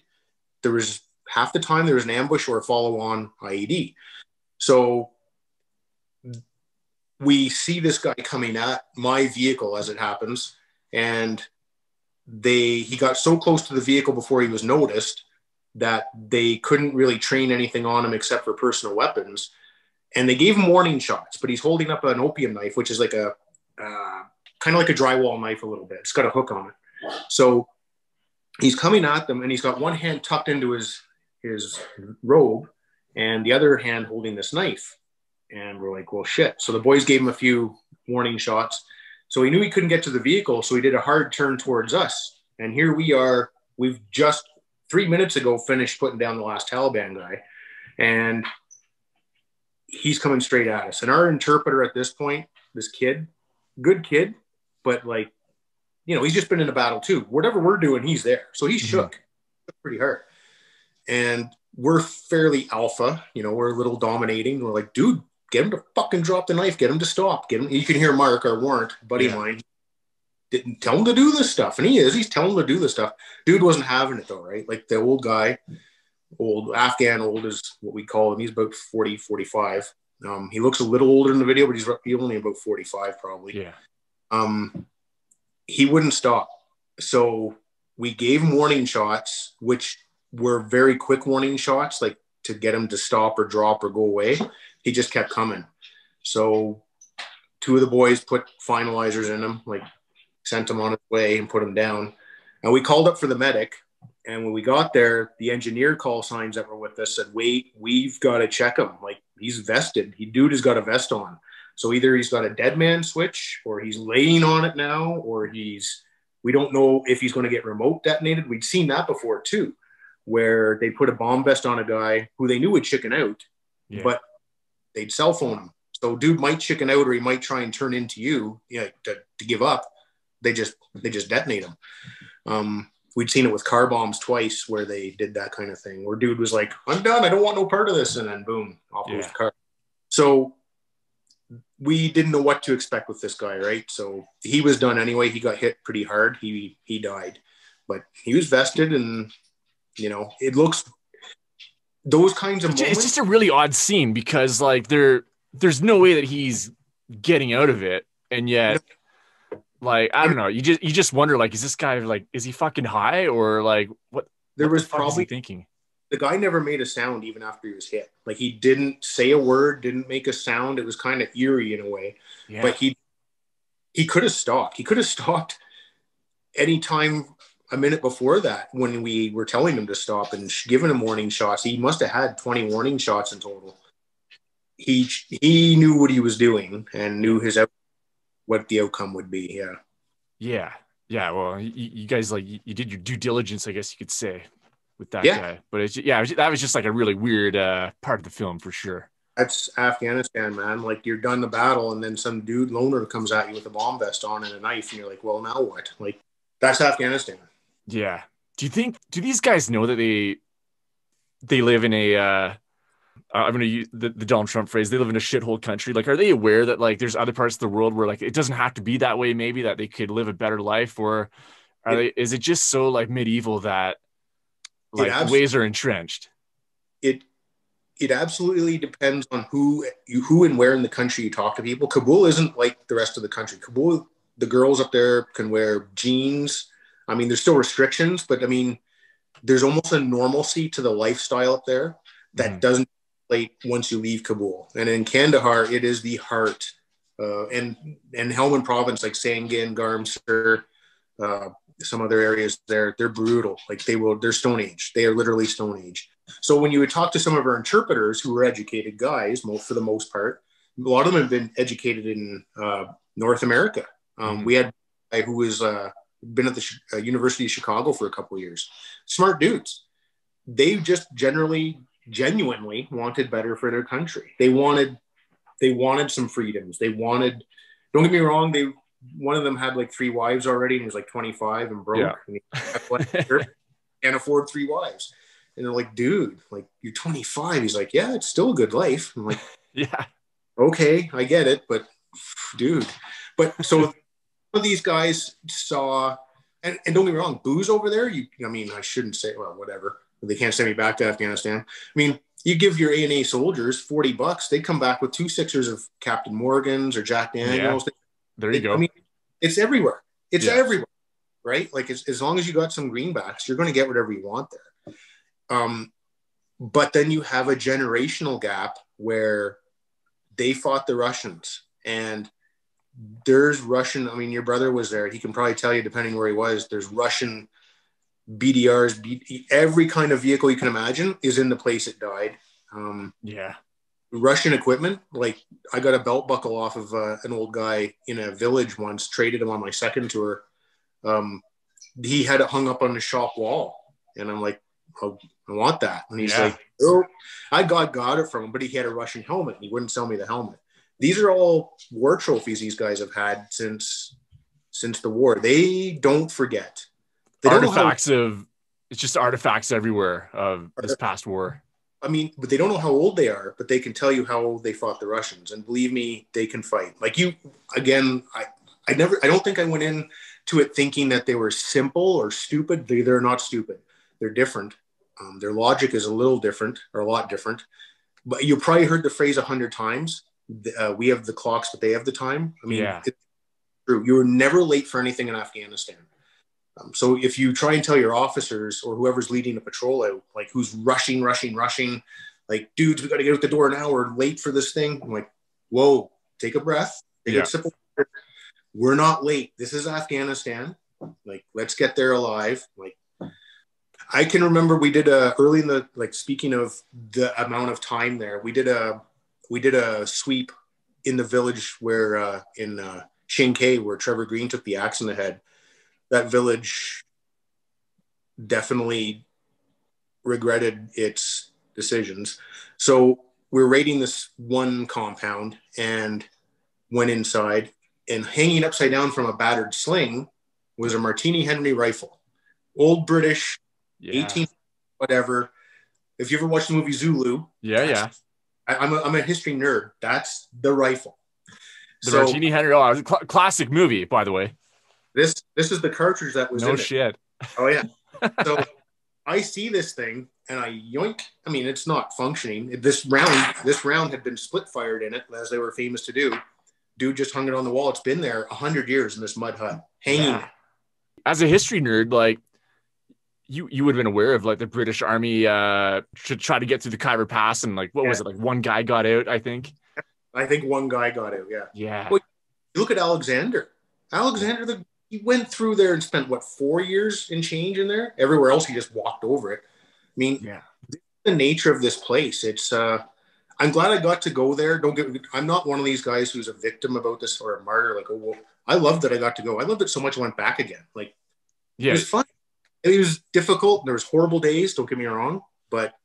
there was half the time there was an ambush or a follow-on IED. So we see this guy coming at my vehicle as it happens, and he got so close to the vehicle before he was noticed that they couldn't really train anything on him except for personal weapons. And they gave him warning shots, but he's holding up an opium knife, which is like a kind of like a drywall knife a little bit. It's got a hook on it. So he's coming at them, and he's got one hand tucked into his robe and the other hand holding this knife. And we're like, well, shit. So the boys gave him a few warning shots. So he knew he couldn't get to the vehicle. So he did a hard turn towards us. And here we are. We've just 3 minutes ago finished putting down the last Taliban guy. And he's coming straight at us. And our interpreter at this point, this kid, good kid, but like, you know, he's just been in a battle too. Whatever we're doing, he's there. So he shook pretty hard. And we're fairly alpha, you know, we're a little dominating. We're like, dude, get him to fucking drop the knife. Get him to stop. Get him. You can hear Mark, our warrant buddy of mine, didn't tell him to do this stuff. And he's telling him to do this stuff. Dude wasn't having it though, right? Like the old guy, old Afghan, old is what we call him. He's about 40, 45. He looks a little older in the video, but he's only about 45 probably. Yeah. He wouldn't stop. So we gave him warning shots, which were very quick warning shots, like to get him to stop or drop or go away. He just kept coming. So two of the boys put finalizers in him, like sent him on his way and put him down. And we called up for the medic. And when we got there, the engineer call signs that were with us said, wait, we've got to check him. Like he's vested. Dude has got a vest on. So either he's got a dead man switch or he's laying on it now, or we don't know if he's going to get remote detonated. We'd seen that before too, where they put a bomb vest on a guy who they knew would chicken out, but they'd cell phone him. So dude might chicken out, or he might try and turn into you, to give up. They just detonate him. We'd seen it with car bombs twice where they did that kind of thing, where dude was like, I'm done. I don't want no part of this. And then boom, off goes the car. So we didn't know what to expect with this guy, right? So he was done anyway. He got hit pretty hard. He died, but he was vested, and you know, it looks those kinds of moments. It's just a really odd scene because like there's no way that he's getting out of it, and yet like I don't know. You just wonder, like, is this guy like, is he fucking high, or like what? There was probably probably thinking. The guy never made a sound even after he was hit. Like he didn't say a word, didn't make a sound. It was kind of eerie in a way. Yeah. But he could have stopped. He could have stopped any time a minute before that when we were telling him to stop and giving him warning shots. He must have had 20 warning shots in total. He knew what he was doing and knew what the outcome would be. Yeah. Well, you guys, like, you did your due diligence, I guess you could say, with that guy. But that was just like a really weird part of the film for sure. That's Afghanistan, man. Like you're done the battle, and then some dude loner comes at you with a bomb vest on and a knife, and you're like, well, now what? Like that's Afghanistan. Yeah. Do these guys know that they live in a I'm going to use the Donald Trump phrase, they live in a shithole country? Like, are they aware that like there's other parts of the world where like it doesn't have to be that way, maybe that they could live a better life? Or is it just so like medieval that like ways are entrenched? It absolutely depends on who and where in the country you talk to people. Kabul isn't like the rest of the country. Kabul, the girls up there can wear jeans. I mean, there's still restrictions, but I mean, there's almost a normalcy to the lifestyle up there that doesn't play once you leave Kabul. And in Kandahar, it is the heart. And Helmand province, like Sangin, Garmsir, some other areas there, they're brutal. Like they're Stone Age. They are literally Stone Age. So when you would talk to some of our interpreters who were educated guys, for the most part, a lot of them have been educated in North America. We had a guy who was been at the University of Chicago for a couple of years. Smart dudes. They just genuinely wanted better for their country. They wanted some freedoms. Don't get me wrong, one of them had like 3 wives already and was like 25 and broke. Yeah. And can't afford 3 wives. And they're like, dude, like you're 25. He's like, yeah, it's still a good life. I'm like, yeah, okay, I get it, but dude. But so of these guys saw, and don't get me wrong, booze over there. I shouldn't say, well, whatever. They can't send me back to Afghanistan. I mean, you give your A&A soldiers $40, they come back with 2 sixers of Captain Morgan's or Jack Daniels. Yeah. There you go. I mean, it's everywhere. It's everywhere, right? Like as long as you got some greenbacks, you're going to get whatever you want there. But then you have a generational gap where they fought the Russians, and there's Russian. I mean, your brother was there. He can probably tell you, depending where he was, there's Russian BDRs, every kind of vehicle you can imagine is in the place it died. Yeah. Russian equipment, like I got a belt buckle off of an old guy in a village once, traded him on my second tour. He had it hung up on the shop wall, and I'm like, oh, I want that. And he's like, oh, I got it from him, but he had a Russian helmet and he wouldn't sell me the helmet. These are all war trophies these guys have had since the war. They don't forget. They it's just artifacts everywhere of this past war. I mean, but they don't know how old they are, but they can tell you how they fought the Russians. And believe me, they can fight. Like you, again, I don't think I went into it thinking that they were simple or stupid. They're not stupid. They're different. Their logic is a little different, or a lot different. But you probably heard the phrase 100 times. We have the clocks, but they have the time. I mean, It's true. You were never late for anything in Afghanistan. So if you try and tell your officers or whoever's leading a patrol out, like who's rushing, like, dudes, we got to get out the door now. We're late for this thing. I'm like, whoa, take a breath. Take a sip of water. We're not late. This is Afghanistan. Like, let's get there alive. Like, I can remember we did early in the, like, speaking of the amount of time there, we did a sweep in the village where in Shinkay, where Trevor Green took the axe in the head. That village definitely regretted its decisions. So we're raiding this one compound and went inside, and hanging upside down from a battered sling was a Martini Henry rifle. Old British, 18, whatever. If you ever watched the movie Zulu. I'm a history nerd. That's the rifle. Martini Henry. Oh, it was a classic movie, by the way. This is the cartridge that was in it. No shit. Oh, yeah. So I see this thing and I yoink. I mean, it's not functioning. This round had been split fired in it, as they were famous to do. Dude just hung it on the wall. It's been there 100 years in this mud hut, hanging. Yeah. As a history nerd, like, you would have been aware of, like, the British Army should try to get through the Khyber Pass, and, like, what was it? Like, one guy got out, I think. I think one guy got out. Yeah. Yeah. Well, you look at Alexander. He went through there and spent, 4 years in change in there? Everywhere else, he just walked over it. I mean, the nature of this place. It's, I'm glad I got to go there. I'm not one of these guys who's a victim about this or a martyr. Like, oh, well, I loved that I got to go. I loved it so much I went back again. Like, It was fun. It was difficult. There was horrible days, don't get me wrong. But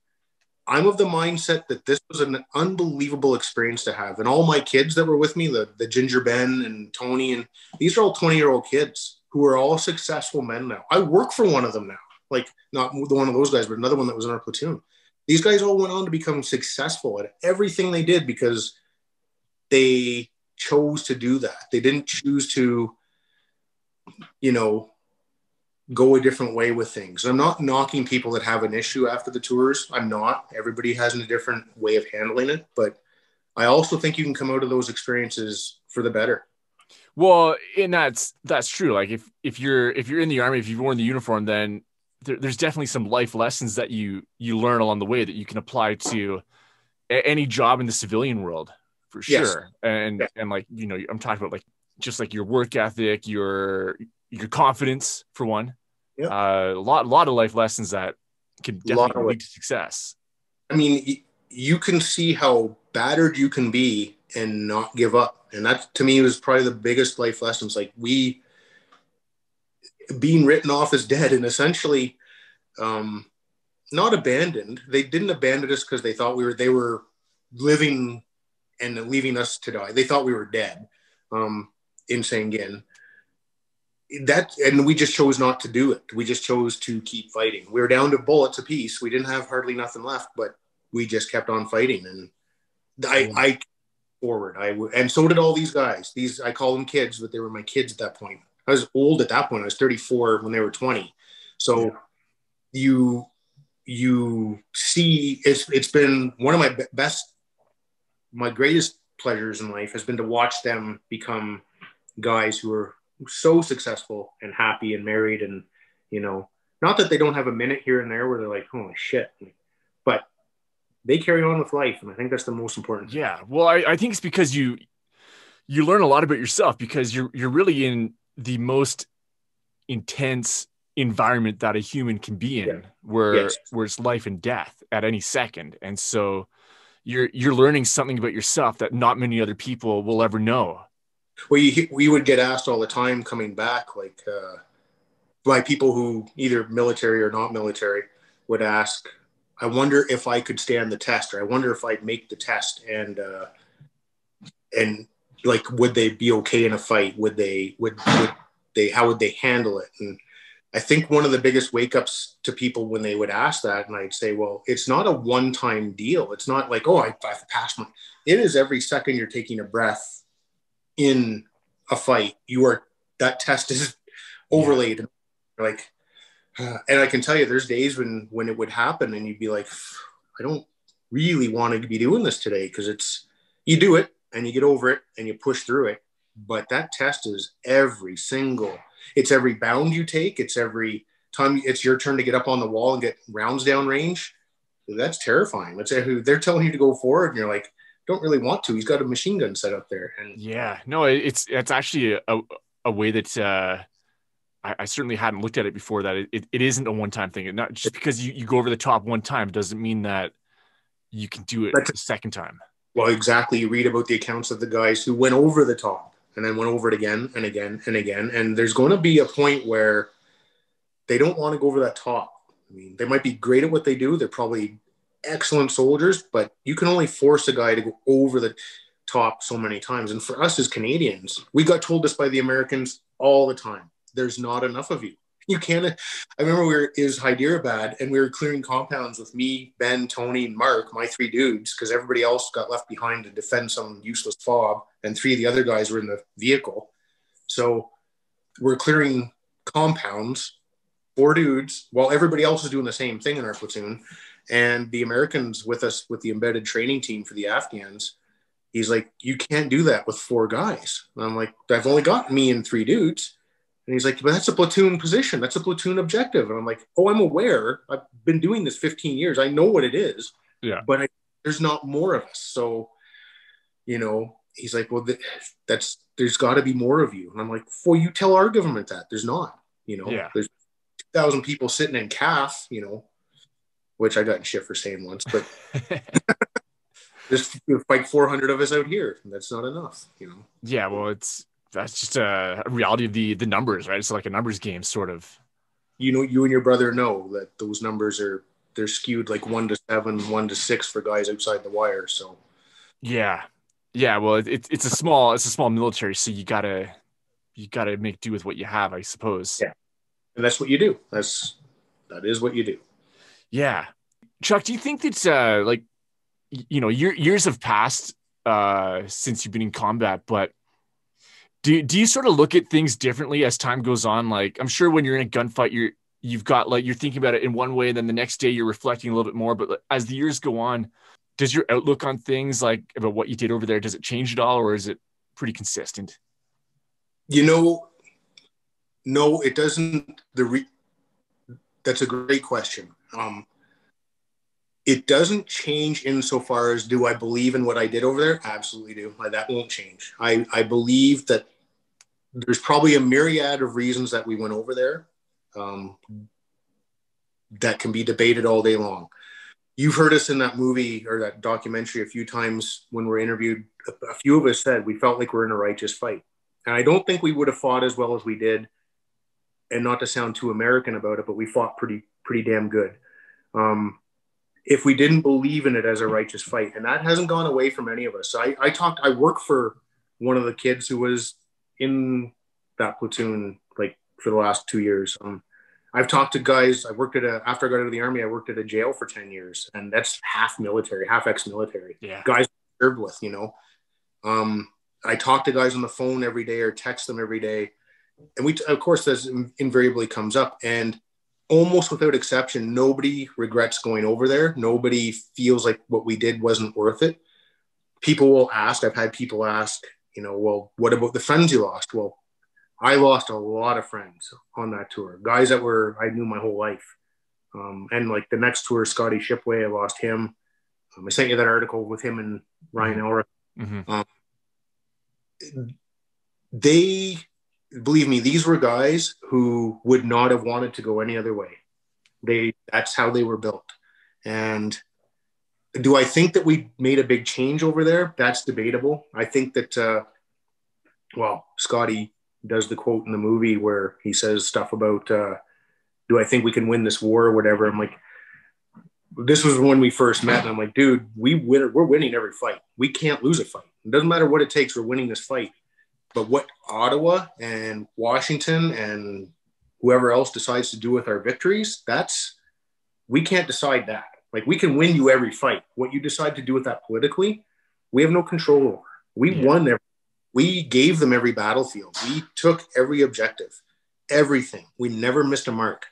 I'm of the mindset that this was an unbelievable experience to have. And all my kids that were with me, the Ginger Ben and Tony, and these are all 20-year-old kids who are all successful men now. I work for one of them now. Like, not the one of those guys, but another one that was in our platoon. These guys all went on to become successful at everything they did because they chose to do that. They didn't choose to, go a different way with things. I'm not knocking people that have an issue after the tours. I'm not. Everybody has a different way of handling it, but I also think you can come out of those experiences for the better. Well, and that's true. Like, if you're in the Army, if you've worn the uniform, then there's definitely some life lessons that you learn along the way that you can apply to any job in the civilian world, for sure. And like, I'm talking about, like, just like your work ethic, your confidence, for one. A lot of life lessons that can definitely lead to success. I mean, you can see how battered you can be and not give up. And that, to me, was probably the biggest life lessons. Like, we being written off as dead and essentially not abandoned. They didn't abandon us because they thought they were living and leaving us to die. They thought we were dead in Sangin. And we just chose not to do it. We just chose to keep fighting. We were down to bullets apiece. We didn't have hardly nothing left, but we just kept on fighting. And I forward. And so did all these guys. I call them kids, but they were my kids at that point. I was old at that point. I was 34 when they were 20. So you see, it's been one of my greatest pleasures in life has been to watch them become guys who are so successful and happy and married and, not Not that they don't have a minute here and there where they're like, holy shit, but they carry on with life. And I think that's the most important thing. Yeah. Well, I think it's because you learn a lot about yourself because you're really in the most intense environment that a human can be in, where it's life and death at any second. And so you're learning something about yourself that not many other people will ever know. Well, we would get asked all the time coming back, like by people who either military or not military would ask, I wonder if I could stand the test, or I wonder if I'd make the test, and like, would they be okay in a fight? Would they how would they handle it? And I think one of the biggest wake ups to people when they would ask that, and I'd say, well, it's not a one-time deal. It's not like, oh, I've passed my, it is every second you're taking a breath in a fight. That test is overlaid. Yeah. Like, and I can tell you there's days when it would happen and you'd be like, I don't really want to be doing this today, because you do it and you get over it and you push through it. But that test is it's every bound you take. It's every time it's your turn to get up on the wall and get rounds down range. That's terrifying. They're telling you to go forward and you're like, don't really want to. He's got a machine gun set up there. And yeah, no, it's actually a way that I certainly hadn't looked at it before, that it isn't a one-time thing. And not just because you go over the top one time doesn't mean that you can do it a second time. Well, exactly. You read about the accounts of the guys who went over the top and then went over it again and again and again. And there's going to be a point where they don't want to go over that top. I mean, they might be great at what they do. They're probably excellent soldiers, but you can only force a guy to go over the top so many times. And for us as Canadians, we got told this by the Americans all the time. There's not enough of you. You can't. I remember it was Hyderabad and we were clearing compounds with me, Ben, Tony, and Mark, my 3 dudes, because everybody else got left behind to defend some useless fob, and 3 of the other guys were in the vehicle. So we're clearing compounds, 4 dudes, while everybody else is doing the same thing in our platoon. And the Americans with us, with the embedded training team for the Afghans, he's like, you can't do that with 4 guys. And I'm like, I've only got me and 3 dudes. And he's like, but that's a platoon position. That's a platoon objective. And I'm like, oh, I'm aware. I've been doing this 15 years. I know what it is. Yeah. But there's not more of us. So, he's like, well, there's got to be more of you. And I'm like, well, you tell our government that. There's not. There's 2,000 people sitting in CAF, which I got in shit for saying once. But there's like 400 of us out here. That's not enough, Yeah, well, that's just a reality of the numbers, right? It's like a numbers game, sort of. You and your brother know that those numbers they're skewed like 1 to 7, 1 to 6 for guys outside the wire. So yeah. Well, it's a small military, so you gotta make do with what you have, I suppose. Yeah, and that's what you do. That is what you do. Yeah, Chuck, do you think that years have passed since you've been in combat, but do you sort of look at things differently as time goes on? Like, I'm sure when you're in a gunfight, you're thinking about it in one way, and then the next day you're reflecting a little bit more. But as the years go on, does your outlook on things, like about what you did over there, does it change at all, or is it pretty consistent? No, it doesn't. That's a great question. It doesn't change insofar as, do I believe in what I did over there? Absolutely do. That won't change. I believe that there's probably a myriad of reasons that we went over there that can be debated all day long. You've heard us in that movie or that documentary a few times when we're interviewed. A few of us said we felt like we're in a righteous fight. And I don't think we would have fought as well as we did. And not to sound too American about it, but we fought pretty damn good. If we didn't believe in it as a righteous fight. And that hasn't gone away from any of us. So I work for one of the kids who was in that platoon, like, for the last 2 years. I've talked to guys. After I got out of the Army, I worked at a jail for 10 years, and that's half military, half ex-military. Yeah. Guys I served with, I talk to guys on the phone every day or text them every day. And of course, this invariably comes up, and almost without exception, nobody regrets going over there. Nobody feels like what we did wasn't worth it. People will ask, I've had people ask, well, what about the friends you lost? Well, I lost a lot of friends on that tour, guys that I knew my whole life. And like the next tour, Scotty Shipway, I lost him. I sent you that article with him and Ryan Elric. Mm-hmm. They, believe me, these were guys who would not have wanted to go any other way. That's how they were built. And do I think that we made a big change over there? That's debatable. I think that, Scotty does the quote in the movie where he says stuff about, do I think we can win this war or whatever? I'm like, this was when we first met. And I'm like, dude, we're winning every fight. We can't lose a fight. It doesn't matter what it takes. We're winning this fight. But what Ottawa and Washington and whoever else decides to do with our victories, we can't decide that. Like, we can win you every fight. What you decide to do with that politically, we have no control over. We won we gave them every battlefield. We took every objective, everything. We never missed a mark.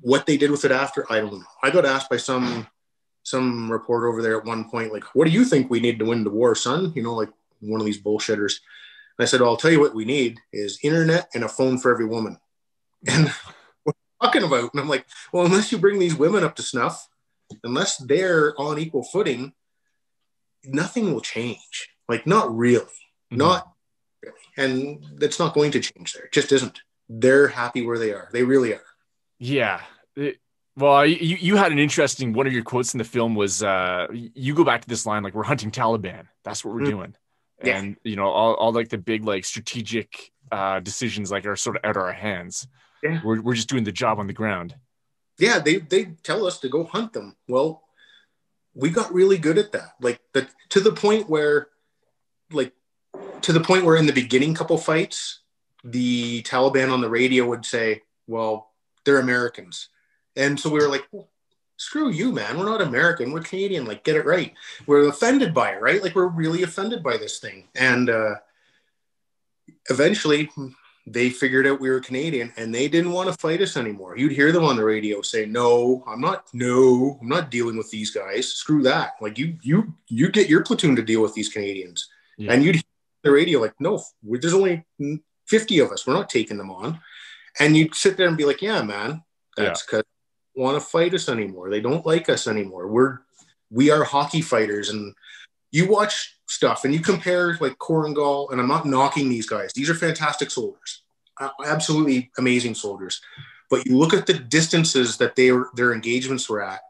What they did with it after, I don't know. I got asked by some reporter over there at one point, like, what do you think we need to win the war, son? You know, like one of these bullshitters. And I said, well, I'll tell you what we need is internet and a phone for every woman. And what are you talking about? And I'm like, well, unless you bring these women up to snuff, unless they're on equal footing, nothing will change. Like, not really. Mm-hmm. Not really. And that's not going to change there. It just isn't. They're happy where they are. They really are. Yeah. Well, you had an interesting, one of your quotes in the film was, you go back to this line, like, we're hunting Taliban. That's what we're doing. Yeah. And, you know, all like the big, like, strategic decisions, like, are sort of out of our hands. Yeah. We're just doing the job on the ground. Yeah. They tell us to go hunt them. Well, we got really good at that. Like, to the point where in the beginning couple fights, the Taliban on the radio would say, well, they're Americans. And so we were like, well, screw you, man. We're not American. We're Canadian. Like, get it right. We're offended by it, right? Like, we're really offended by this thing. And eventually they figured out we were Canadian and they didn't want to fight us anymore. You'd hear them on the radio say, no, I'm not dealing with these guys. Screw that. Like, you get your platoon to deal with these Canadians. Yeah. And you'd hear the radio like, no, there's only 50 of us. We're not taking them on. And you'd sit there and be like, yeah, man, that's because they don't want to fight us anymore. They don't like us anymore. We are hockey fighters. And you watch stuff and you compare like Korengal, and I'm not knocking these guys. These are fantastic soldiers, absolutely amazing soldiers. But you look at the distances that their engagements were at,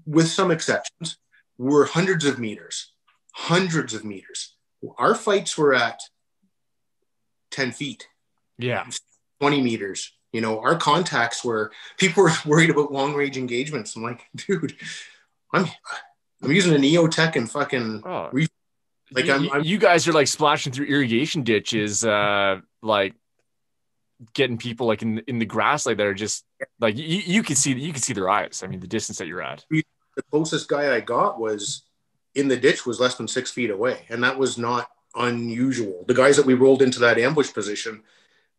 with some exceptions, were hundreds of meters. Our fights were at 10 feet. Yeah. 20 meters. You know, our contacts people were worried about long range engagements. I'm like, dude, I'm using an EOTech and fucking, you guys are like splashing through irrigation ditches, like getting people like in the grass, like they're just like, you can see their eyes. I mean, the distance that you're at. The closest guy I got was in the ditch was less than 6 feet away. And that was not unusual. The guys that we rolled into that ambush position,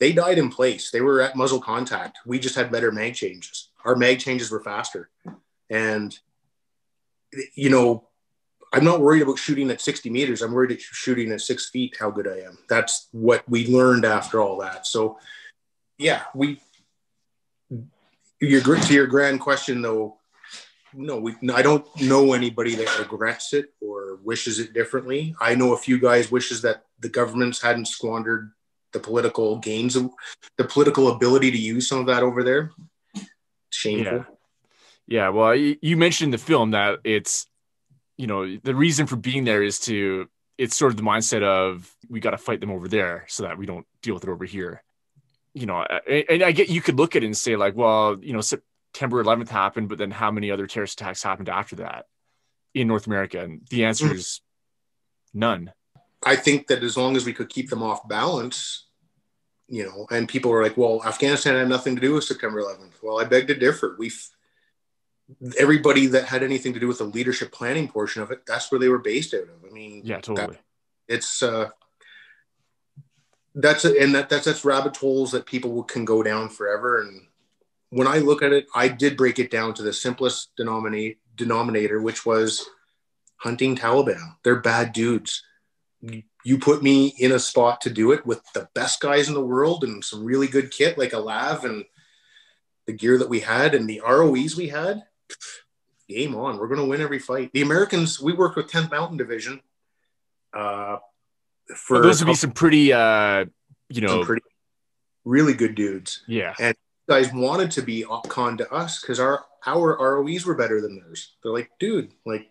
they died in place. They were at muzzle contact. We just had better mag changes. Our mag changes were faster. And, you know, I'm not worried about shooting at 60 meters. I'm worried at shooting at 6 feet, how good I am. That's what we learned after all that. So, yeah, to your grand question, though, no, I don't know anybody that regrets it or wishes it differently. I know a few guys wishes that the governments hadn't squandered the political gains, the political ability to use some of that over there. Shameful. Yeah. Well, you mentioned in the film that it's, you know, the reason for being there is it's sort of the mindset of we got to fight them over there so that we don't deal with it over here. You know, and I get, you could look at it and say like, well, you know, September 11th happened, but then how many other terrorist attacks happened after that in North America? And the answer is none. I think that as long as we could keep them off balance, you know, and people were like, well, Afghanistan had nothing to do with September 11th. Well, I beg to differ. Everybody that had anything to do with the leadership planning portion of it, that's where they were based out of. I mean, yeah, totally. That's rabbit holes that people can go down forever. And when I look at it, I did break it down to the simplest denominator, which was hunting Taliban. They're bad dudes. you put me in a spot to do it with the best guys in the world and some really good kit like a lav and the gear that we had and the ROEs we had, game on. We're going to win every fight. The Americans, we worked with 10th Mountain Division. Those would be some pretty, some pretty really good dudes. Yeah. And guys wanted to be OpCon to us because our ROEs were better than theirs. They're like, dude, like,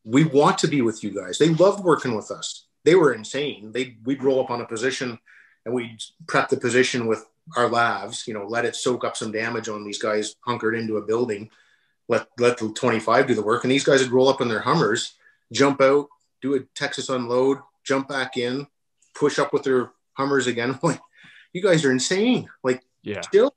we want to be with you guys. They loved working with us. They were insane. We'd roll up on a position and we'd prep the position with our lavs, let it soak up some damage on these guys hunkered into a building, let the 25 do the work. And these guys would roll up in their Hummers, jump out, do a Texas unload, jump back in, push up with their Hummers again. Like, you guys are insane. Like, yeah, chill.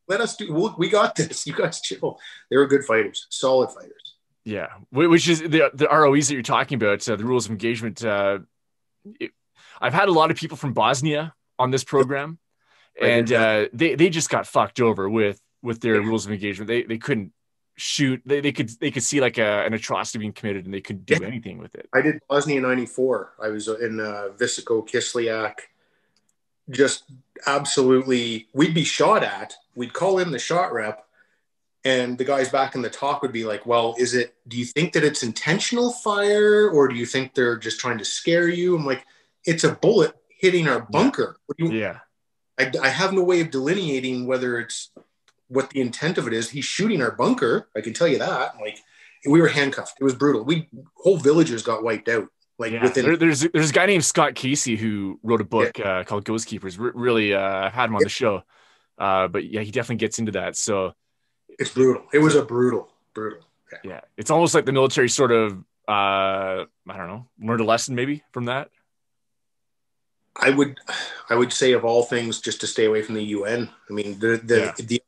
Let us do, we got this. You guys chill. They were good fighters, solid fighters. Yeah. Which is the ROEs that you're talking about, the rules of engagement. I've had a lot of people from Bosnia on this program, and they just got fucked over with their rules of engagement. They couldn't shoot. They could see like an atrocity being committed, and they couldn't do anything with it. I did Bosnia 94. I was in Visoko, Kislyak. Just absolutely, we'd be shot at. We'd call in the shot rep, and the guys back in the talk would be like, well, do you think that it's intentional fire, or do you think they're just trying to scare you? I'm like, it's a bullet hitting our bunker. Yeah. I have no way of delineating whether it's what the intent of it is. He's shooting our bunker. I can tell you that. Like, we were handcuffed. It was brutal. Whole villages got wiped out. Like, there's a guy named Scott Casey who wrote a book called Ghost Keepers. Really had him on the show. But yeah, he definitely gets into that. So it's brutal. It was a brutal. Yeah. It's almost like the military sort of, I don't know, learned a lesson maybe from that. I would say of all things, just to stay away from the UN. I mean, the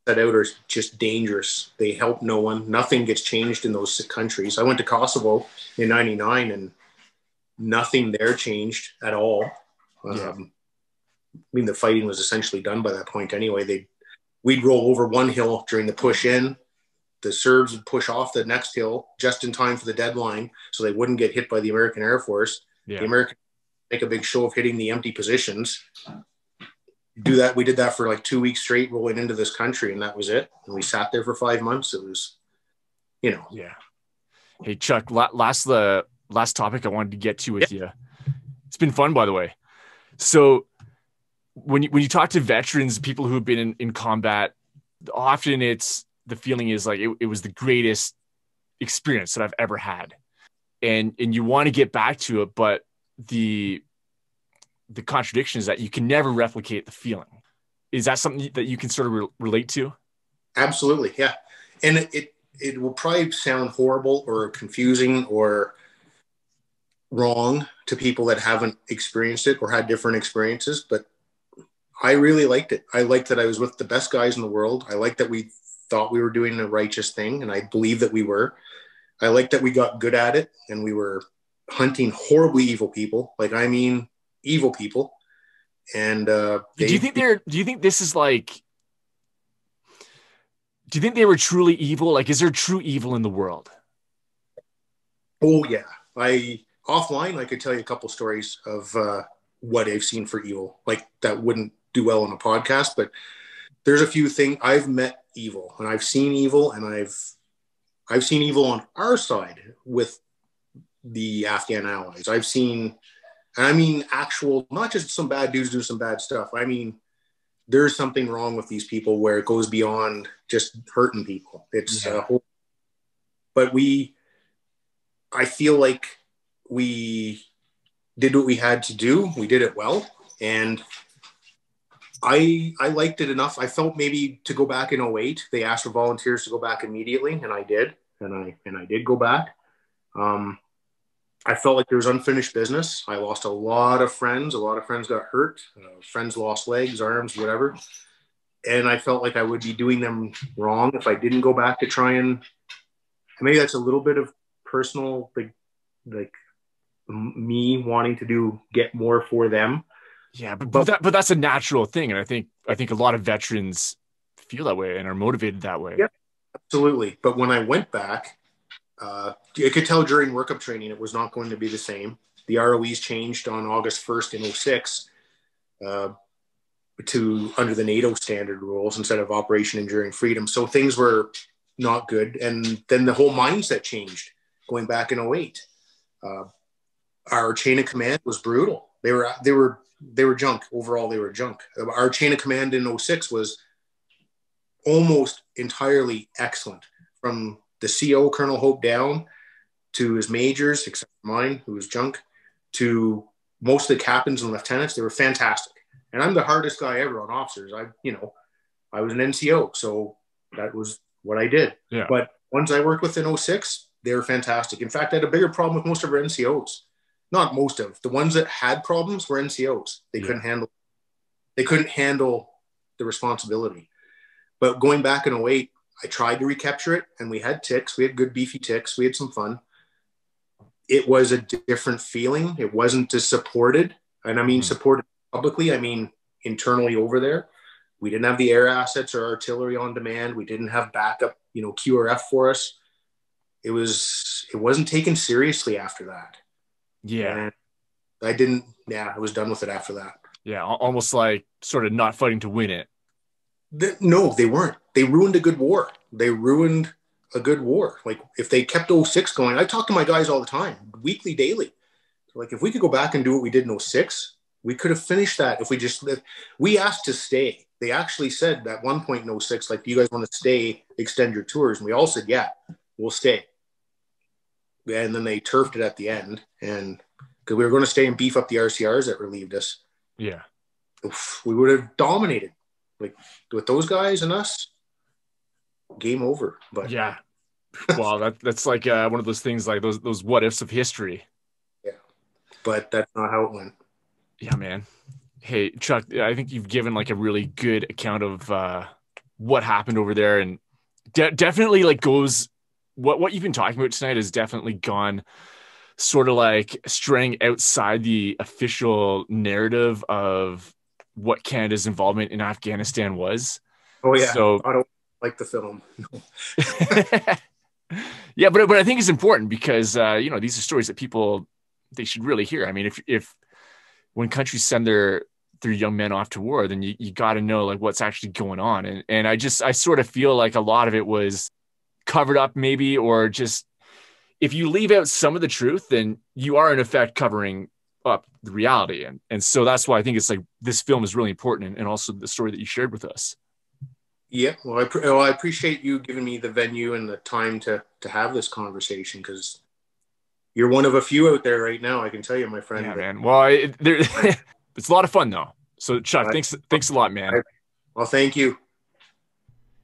set out are just dangerous. They help no one. Nothing gets changed in those countries. I went to Kosovo in '99 and nothing there changed at all. I mean, the fighting was essentially done by that point anyway. We'd roll over one hill during the push in. The Serbs would push off the next hill just in time for the deadline so they wouldn't get hit by the American Air Force. Yeah. The Americans make a big show of hitting the empty positions. Do that. We did that for like 2 weeks straight rolling into this country, and that was it. And we sat there for 5 months. It was, Yeah. Hey, Chuck, last topic I wanted to get to with you. It's been fun, by the way. So when you talk to veterans, people who have been in combat, often it's the feeling is like it was the greatest experience that I've ever had. And you want to get back to it, but the contradiction is that you can never replicate the feeling. Is that something that you can sort of relate to? Absolutely. Yeah. And it will probably sound horrible or confusing or wrong to people that haven't experienced it or had different experiences, but I really liked it. I liked that I was with the best guys in the world. I liked that we thought we were doing the righteous thing, and I believe that we were. I liked that we got good at it, and we were hunting horribly evil people. Like, I mean, evil people. And do you think this is like, do you think they were truly evil? Like, is there true evil in the world? Oh yeah. Offline, I could tell you a couple stories of what I've seen for evil. Like, that wouldn't do well on a podcast, but there's a few things. I've met evil and I've seen evil, and I've seen evil on our side with the Afghan allies. I've seen, and I mean actual, not just some bad dudes do some bad stuff. I mean, there's something wrong with these people where it goes beyond just hurting people. It's a whole, but I feel like we did what we had to do. We did it well. And I liked it enough. I felt maybe to go back in '08, they asked for volunteers to go back immediately. And I did. And I did go back. I felt like there was unfinished business. I lost a lot of friends. A lot of friends got hurt. Friends lost legs, arms, whatever. And I felt like I would be doing them wrong if I didn't go back to try and maybe that's a little bit of personal, like me wanting to get more for them. Yeah, but that's a natural thing. And I think a lot of veterans feel that way and are motivated that way. Yeah, absolutely. But when I went back, you could tell during workup training, it was not going to be the same. the ROEs changed on August 1st in 06 to under the NATO standard rules instead of Operation Enduring Freedom. So things were not good. And then the whole mindset changed going back in 08. Our chain of command was brutal. They were junk. Overall, they were junk. Our chain of command in 06 was almost entirely excellent, from the CO, Colonel Hope, down to his majors, except for mine, who was junk, to most of the captains and lieutenants. They were fantastic. And I'm the hardest guy ever on officers. I was an NCO, so that was what I did. Yeah. But ones I worked with in 06, they were fantastic. In fact, I had a bigger problem with most of our NCOs. Not most of. The ones that had problems were NCOs. They couldn't handle the responsibility. But going back in 08, I tried to recapture it, and we had ticks. We had good beefy ticks. We had some fun. It was a different feeling. It wasn't as supported. And I mean, supported publicly, I mean internally over there. We didn't have the air assets or artillery on demand. We didn't have backup, QRF for us. It wasn't taken seriously after that. Yeah. And I was done with it after that. Yeah. Almost like sort of not fighting to win it. No, they weren't. They ruined a good war. Like if they kept 06 going, I talk to my guys all the time, weekly, daily. Like if we could go back and do what we did in 06, we could have finished that if we asked to stay. They actually said at one point in 06, like, do you guys want to stay, extend your tours? And we all said, yeah, we'll stay. And then they turfed it at the end, and because we were going to stay and beef up the RCRs that relieved us. Yeah. We would have dominated. Like with those guys and us, game over. But yeah. Wow, that's like one of those things, like those what ifs of history. Yeah. But that's not how it went. Yeah, man. Hey, Chuck, I think you've given like a really good account of what happened over there, and definitely like goes what you've been talking about tonight has definitely gone sort of like straying outside the official narrative of what Canada's involvement in Afghanistan was. Oh yeah. So I don't like the film. Yeah, but I think it's important because these are stories that people, they should really hear. I mean, if when countries send their young men off to war, then you got to know like what's actually going on. And I sort of feel like a lot of it was covered up maybe, or just, if you leave out some of the truth, then you are in effect covering up the reality. And so that's why I think it's like this film is really important, and also the story that you shared with us. Yeah. Well, I appreciate you giving me the venue and the time to have this conversation, because you're one of a few out there right now, I can tell you, my friend. Yeah, man. Well, it's a lot of fun though. So Chuck, thanks a lot, man. Well, thank you.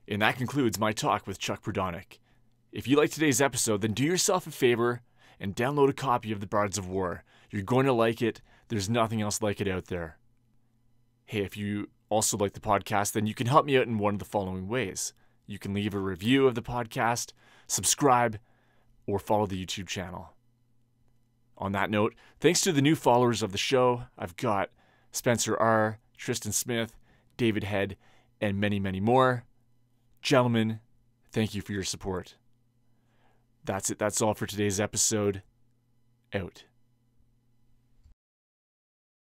And that concludes my talk with Chuck Prodonick. If you like today's episode, then do yourself a favor and download a copy of The Bards of War. You're going to like it. There's nothing else like it out there. Hey, if you also like the podcast, then you can help me out in one of the following ways. You can leave a review of the podcast, subscribe, or follow the YouTube channel. On that note, thanks to the new followers of the show. I've got Spencer R., Tristan Smith, David Head, and many, many more. Gentlemen, thank you for your support. That's it. That's all for today's episode. Out.